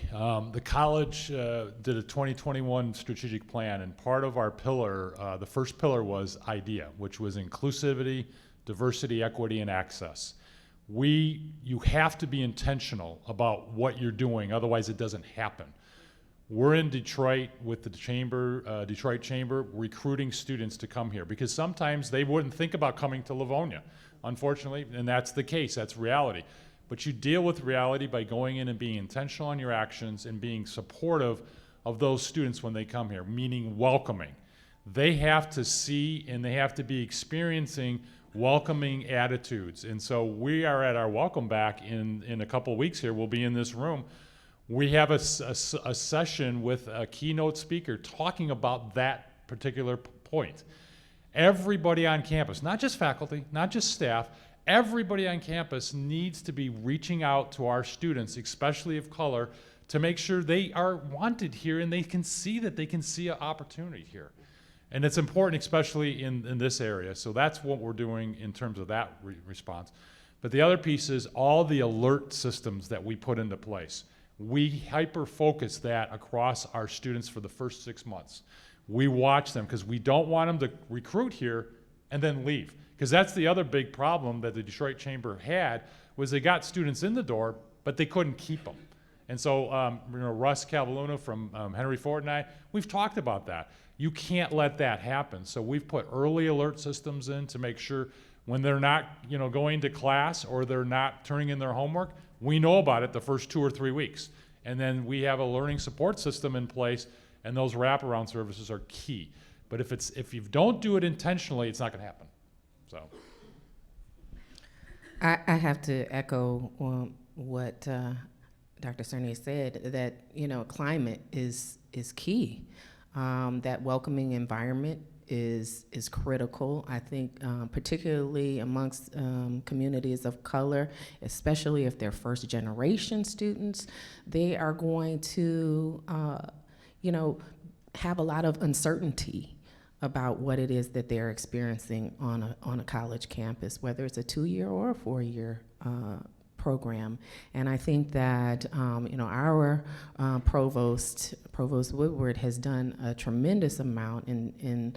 The college did a 2021 strategic plan, and part of our pillar, the first pillar was IDEA, which was inclusivity, diversity, equity, and access. You have to be intentional about what you're doing, otherwise it doesn't happen. We're in Detroit with the Detroit Chamber, recruiting students to come here because sometimes they wouldn't think about coming to Livonia, unfortunately, and that's the case, that's reality. But you deal with reality by going in and being intentional on your actions and being supportive of those students when they come here, meaning welcoming. They have to see and they have to be experiencing welcoming attitudes. And so we are at our welcome back in a couple of weeks here. We'll be in this room. We have a session with a keynote speaker talking about that particular point. Everybody on campus, not just faculty, not just staff, everybody on campus needs to be reaching out to our students, especially of color, to make sure they are wanted here and they can see that they can see an opportunity here. And it's important, especially in this area. So that's what we're doing in terms of that response. But the other piece is all the alert systems that we put into place. We hyper-focus that across our students for the first 6 months. We watch them because we don't want them to recruit here and then leave. Because that's the other big problem that the Detroit Chamber had, was they got students in the door, but they couldn't keep them. And so, Russ Cavaluna from Henry Ford and I, we've talked about that. You can't let that happen. So we've put early alert systems in to make sure when they're not, going to class or they're not turning in their homework, we know about it the first 2 or 3 weeks. And then we have a learning support system in place, and those wraparound services are key. But if you don't do it intentionally, it's not going to happen. So, I have to echo what Dr. Cerny said, that climate is key. That welcoming environment is critical. I think particularly amongst communities of color, especially if they're first generation students, they are going to have a lot of uncertainty about what it is that they're experiencing on a college campus, whether it's a 2-year or a 4-year program. And I think that our Provost Woodward has done a tremendous amount in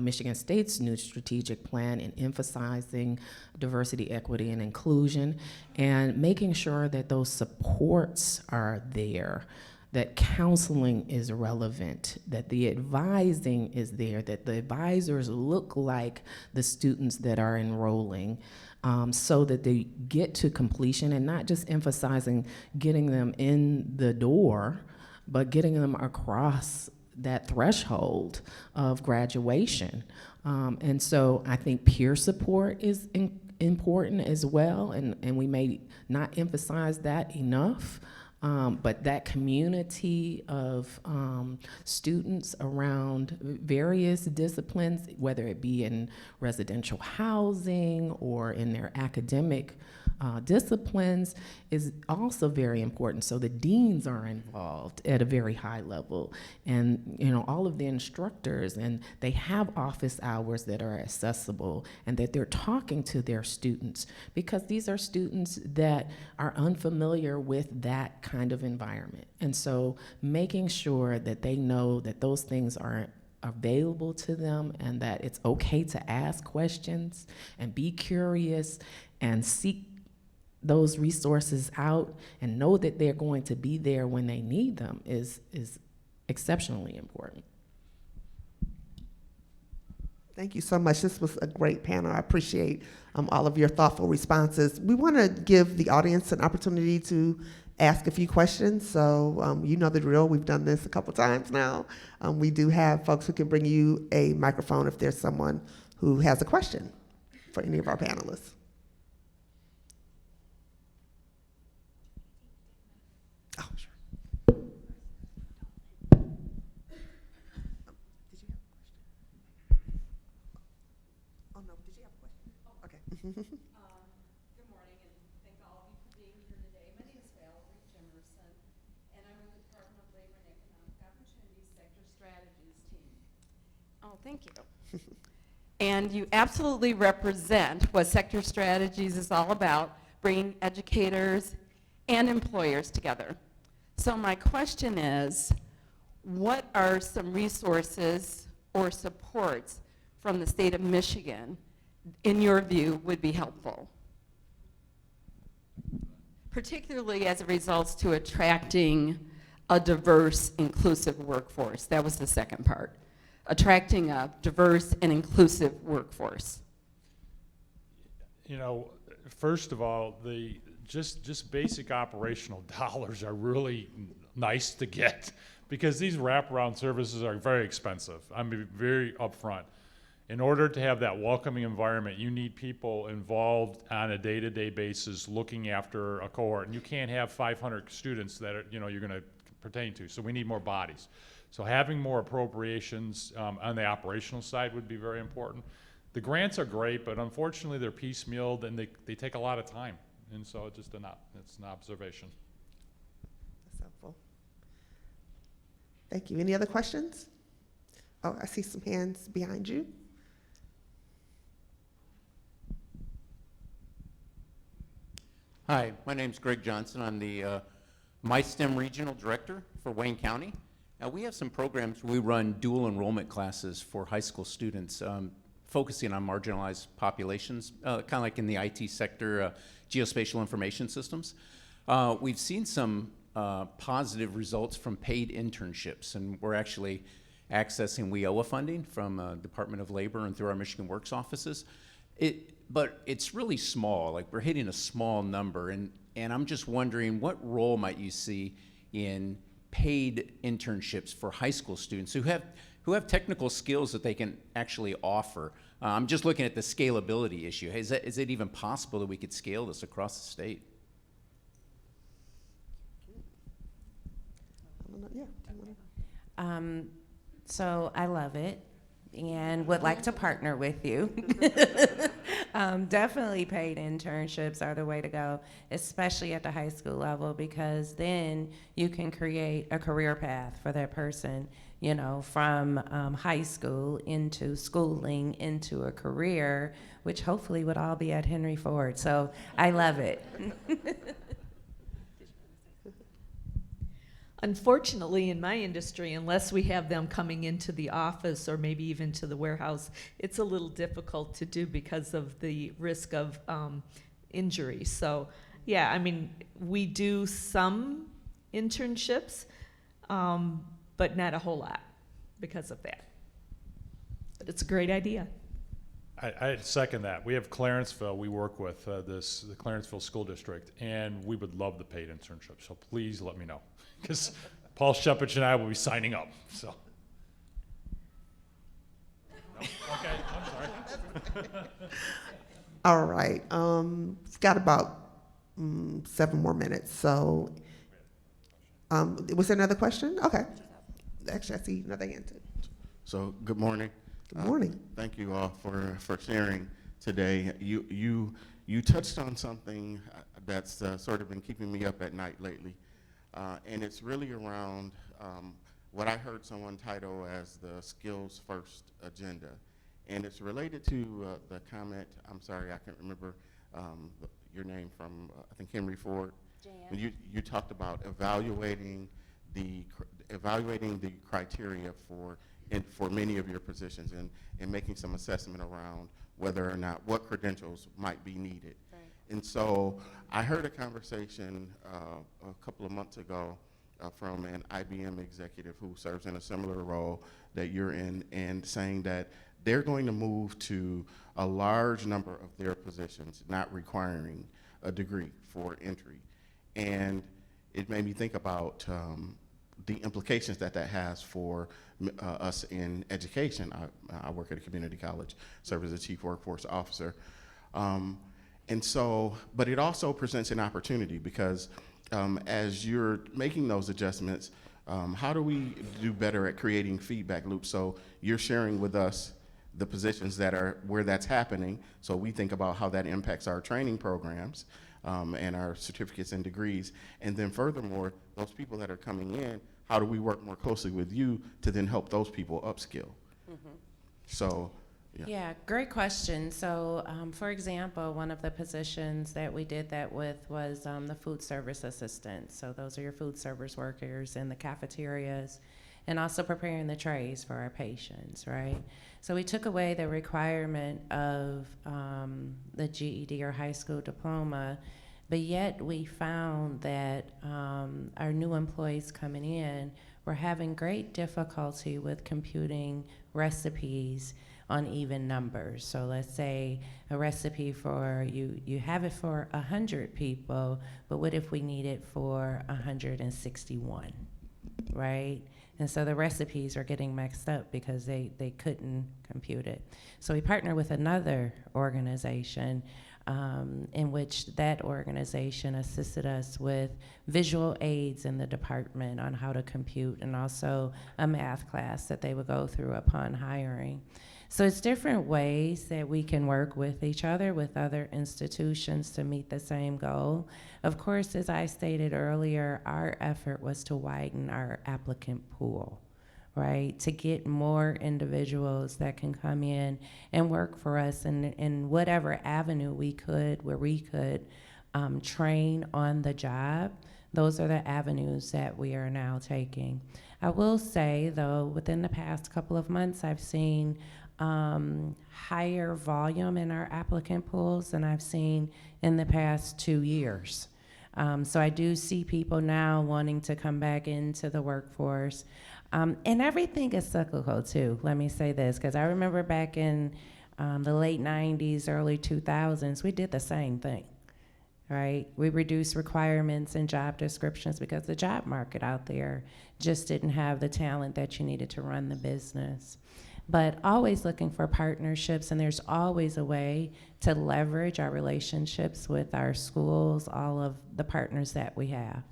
Michigan State's new strategic plan in emphasizing diversity, equity, and inclusion, and making sure that those supports are there, that counseling is relevant, that the advising is there, that the advisors look like the students that are enrolling, so that they get to completion, and not just emphasizing getting them in the door, but getting them across that threshold of graduation. And so I think peer support is important as well, and we may not emphasize that enough. But that community of students around various disciplines, whether it be in residential housing or in their academic disciplines, is also very important. So the deans are involved at a very high level, and all of the instructors, and they have office hours that are accessible, and that they're talking to their students, because these are students that are unfamiliar with that kind of environment. And so making sure that they know that those things are available to them, and that it's okay to ask questions and be curious and seek those resources out and know that they're going to be there when they need them is exceptionally important. Thank you so much. This was a great panel. I appreciate all of your thoughtful responses. We want to give the audience an opportunity to ask a few questions. So you know the drill. We've done this a couple times now. We do have folks who can bring you a microphone if there's someone who has a question for any of our panelists. Oh, sure. Did you have a question? Oh, no. Did you have a question? Okay. Good morning, and thank all of you for being here today. My name is Valerie Jimerson, and I'm with the Department of Labor and Economic Opportunities Sector Strategies team. Oh, thank you. And you absolutely represent what Sector Strategies is all about, bringing educators and employers together. So my question is, what are some resources or supports from the state of Michigan, in your view, would be helpful? Particularly as it results to attracting a diverse, inclusive workforce. That was the second part. Attracting a diverse and inclusive workforce. First of all, just basic operational dollars are really nice to get, because these wraparound services are very expensive. I mean, very upfront. In order to have that welcoming environment, you need people involved on a day-to-day basis looking after a cohort. And you can't have 500 students that you're going to pertain to. So we need more bodies. So having more appropriations on the operational side would be very important. The grants are great, but unfortunately they're piecemealed and they take a lot of time. And so it's an observation. That's helpful. Thank you. Any other questions? Oh, I see some hands behind you. Hi, my name's Greg Johnson. I'm the MySTEM Regional Director for Wayne County. Now, we have some programs where we run dual enrollment classes for high school students, focusing on marginalized populations, kind of like in the IT sector, geospatial information systems. We've seen some positive results from paid internships, and we're actually accessing WIOA funding from Department of Labor and through our Michigan Works offices. But it's really small, like we're hitting a small number, and I'm just wondering what role might you see in paid internships for high school students who have technical skills that they can actually offer? I'm just looking at the scalability issue. Is it even possible that we could scale this across the state? So I love it and would like to partner with you. Definitely paid internships are the way to go, especially at the high school level, because then you can create a career path for that person, you know, from high school into schooling into a career, which hopefully would all be at Henry Ford. So I love it. Unfortunately, in my industry, unless we have them coming into the office or maybe even to the warehouse, it's a little difficult to do because of the risk of injury. So, yeah, I mean, we do some internships, but not a whole lot because of that. But it's a great idea. I second that. We have Clarenceville, we work with the Clarenceville School District, and we would love the paid internship. So please let me know, because Paul Shepich and I will be signing up. So. No? Okay, I'm sorry. All right. It's got about 7 more minutes. So, was there another question? Okay. Actually, I see another hand. So, good morning. Good morning. Thank you all for sharing today. You touched on something that's sort of been keeping me up at night lately, and it's really around what I heard someone title as the skills first agenda, and it's related to the comment. I'm sorry, I can't remember your name from I think Henry Ford. When you talked about evaluating the criteria for many of your positions and making some assessment around whether or not what credentials might be needed. Right. And so I heard a conversation a couple of months ago from an IBM executive who serves in a similar role that you're in, and saying that they're going to move to a large number of their positions not requiring a degree for entry. And it made me think about the implications that has for us in education. I work at a community college, serve as a chief workforce officer. And so, but it also presents an opportunity because as you're making those adjustments, how do we do better at creating feedback loops? So you're sharing with us the positions that are where that's happening, so we think about how that impacts our training programs and our certificates and degrees. And then furthermore, those people that are coming in, how do we work more closely with you to then help those people upskill? Mm-hmm. So, yeah, great question. So, for example, one of the positions that we did that with was the food service assistant. So those are your food service workers in the cafeterias and also preparing the trays for our patients, right? So we took away the requirement of the GED or high school diploma, but yet we found that our new employees coming in were having great difficulty with computing recipes on even numbers. So let's say a recipe for, you have it for 100 people, but what if we need it for 161, right? And so the recipes are getting mixed up because they couldn't compute it. So we partnered with another organization in which that organization assisted us with visual aids in the department on how to compute, and also a math class that they would go through upon hiring. So it's different ways that we can work with each other, with other institutions to meet the same goal. Of course, as I stated earlier, our effort was to widen our applicant pool, right? To get more individuals that can come in and work for us in whatever avenue we could, where we could train on the job. Those are the avenues that we are now taking. I will say, though, within the past couple of months, I've seen higher volume in our applicant pools than I've seen in the past 2 years. So I do see people now wanting to come back into the workforce. And everything is cyclical too. Let me say this, because I remember back in the late 90s, early 2000s, we did the same thing, right? We reduced requirements and job descriptions because the job market out there just didn't have the talent that you needed to run the business. But always looking for partnerships, and there's always a way to leverage our relationships with our schools, all of the partners that we have,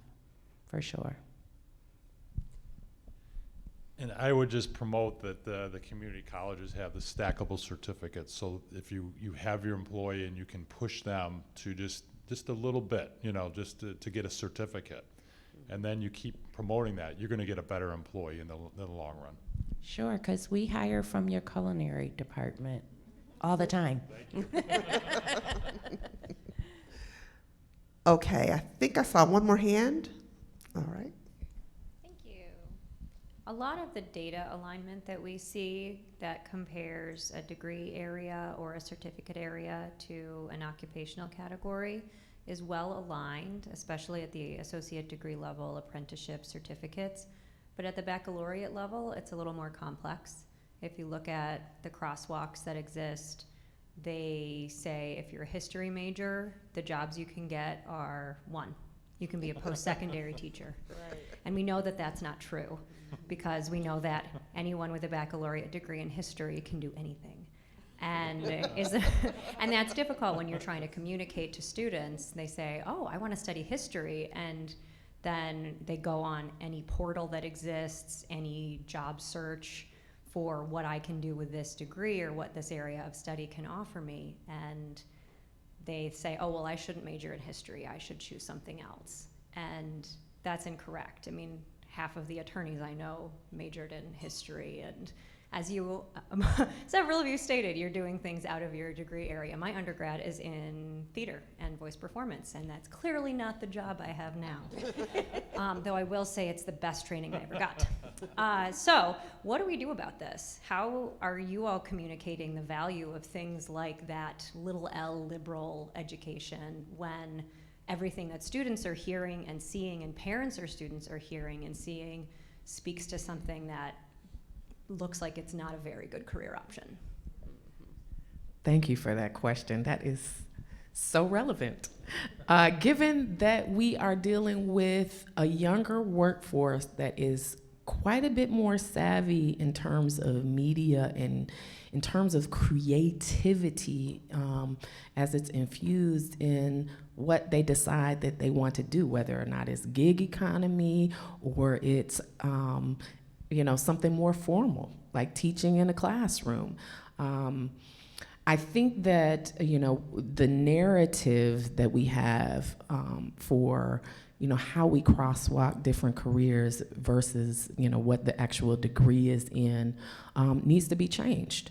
for sure. And I would just promote that the community colleges have the stackable certificates. So if you have your employee and you can push them to just a little bit, just to get a certificate, and then you keep promoting that, you're going to get a better employee in the long run. Sure, because we hire from your culinary department all the time. Thank you. Okay, I think I saw one more hand. All right. Thank you. A lot of the data alignment that we see that compares a degree area or a certificate area to an occupational category is well aligned, especially at the associate degree level, apprenticeship certificates. But at the baccalaureate level, it's a little more complex. If you look at the crosswalks that exist, they say if you're a history major, the jobs you can get are one. You can be a post-secondary teacher. Right. And we know that that's not true because we know that anyone with a baccalaureate degree in history can do anything. And, and that's difficult when you're trying to communicate to students. They say, oh, I want to study history, and then they go on any portal that exists, any job search for what I can do with this degree or what this area of study can offer me. And they say, oh, well, I shouldn't major in history. I should choose something else. And that's incorrect. I mean, half of the attorneys I know majored in history. And as you, several of you stated, you're doing things out of your degree area. My undergrad is in theater and voice performance, and that's clearly not the job I have now. Though I will say it's the best training I ever got. So what do we do about this? How are you all communicating the value of things like that little L liberal education when everything that students are hearing and seeing and parents or students are hearing and seeing speaks to something that looks like it's not a very good career option? Thank you for that question. That is so relevant. Given that we are dealing with a younger workforce that is quite a bit more savvy in terms of media and in terms of creativity as it's infused in what they decide that they want to do, whether or not it's gig economy or it's something more formal, like teaching in a classroom. I think that, the narrative that we have for, how we crosswalk different careers versus, what the actual degree is in needs to be changed.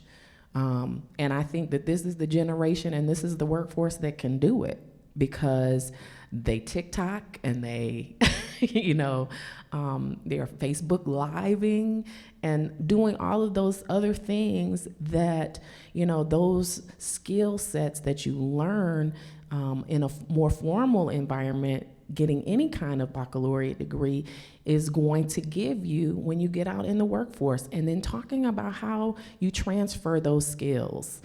And I think that this is the generation and this is the workforce that can do it because they TikTok and they, they're Facebook Living and doing all of those other things that, those skill sets that you learn in a more formal environment, getting any kind of baccalaureate degree is going to give you when you get out in the workforce. And then talking about how you transfer those skills,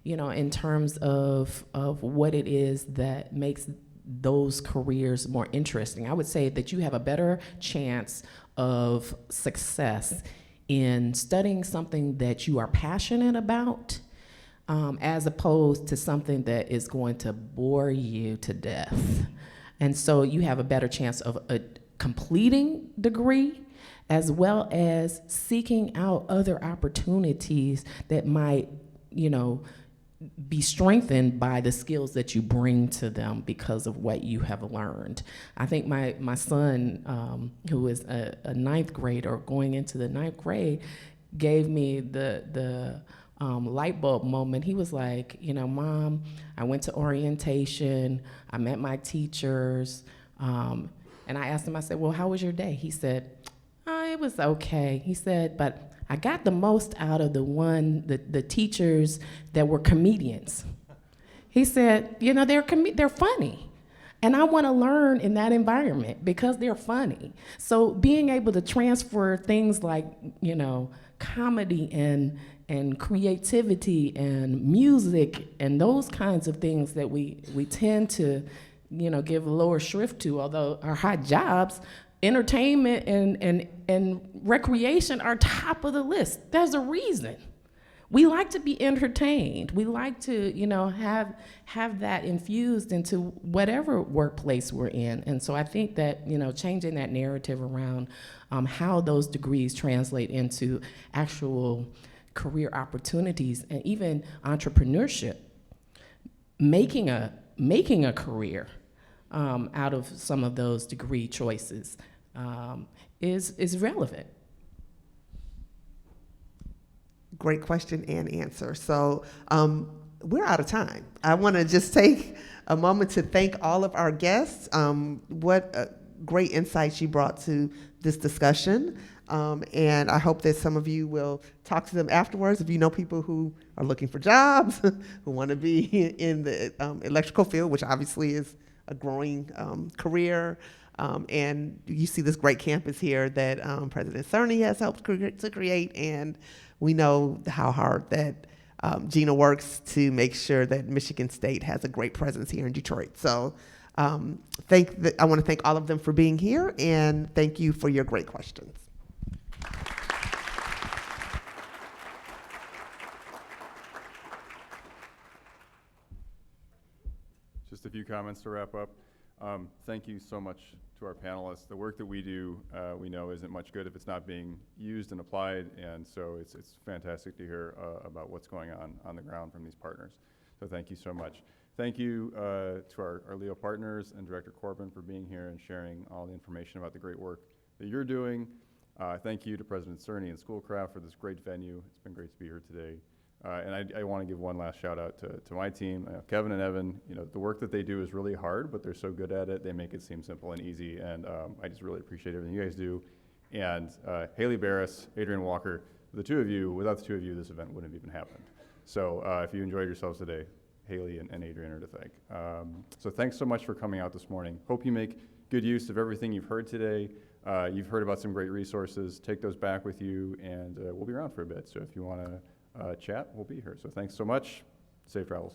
in terms of what it is that makes those careers more interesting. I would say that you have a better chance of success in studying something that you are passionate about as opposed to something that is going to bore you to death. And so you have a better chance of a completing degree as well as seeking out other opportunities that might, be strengthened by the skills that you bring to them because of what you have learned. I think my son, who is a ninth grader going into the ninth grade, gave me the light bulb moment. He was like, Mom, I went to orientation, I met my teachers, and I asked him, I said, well, how was your day? He said, it was okay. He said, but I got the most out of the teachers that were comedians. He said, they're funny. And I want to learn in that environment because they're funny. So being able to transfer things like, you know, comedy and creativity and music and those kinds of things that we tend to, you know, give a lower shrift to, although our hot jobs, entertainment and recreation are top of the list. There's a reason. We like to be entertained. We like to, you know, have that infused into whatever workplace we're in. And so I think that, you know, changing that narrative around how those degrees translate into actual career opportunities and even entrepreneurship, making a career out of some of those degree choices is relevant. Great question and answer. So we're out of time. I want to just take a moment to thank all of our guests. What great insights you brought to this discussion. And I hope that some of you will talk to them afterwards. If you know people who are looking for jobs, who want to be in the electrical field, which obviously is a growing career. And you see this great campus here that President Cerny has helped to create. And we know how hard that Gina works to make sure that Michigan State has a great presence here in Detroit. So I want to thank all of them for being here, and thank you for your great questions. Just a few comments to wrap up. Thank you so much to our panelists. The work that we do, we know isn't much good if it's not being used and applied, and so it's fantastic to hear about what's going on the ground from these partners. So thank you so much. Thank you to our Leo partners and Director Corbin for being here and sharing all the information about the great work that you're doing. Thank you to President Cerny and Schoolcraft for this great venue. It's been great to be here today. And I want to give one last shout out to my team, Kevin and Evan. You know, the work that they do is really hard, but they're so good at it. They make it seem simple and easy, and I just really appreciate everything you guys do. And Haley Barris, Adrian Walker, the two of you, without the two of you, this event wouldn't have even happened. So if you enjoyed yourselves today, Haley and Adrian are to thank. So thanks so much for coming out this morning. Hope you make good use of everything you've heard today. You've heard about some great resources. Take those back with you, and we'll be around for a bit. So if you want to chat, we'll be here. So thanks so much. Safe travels.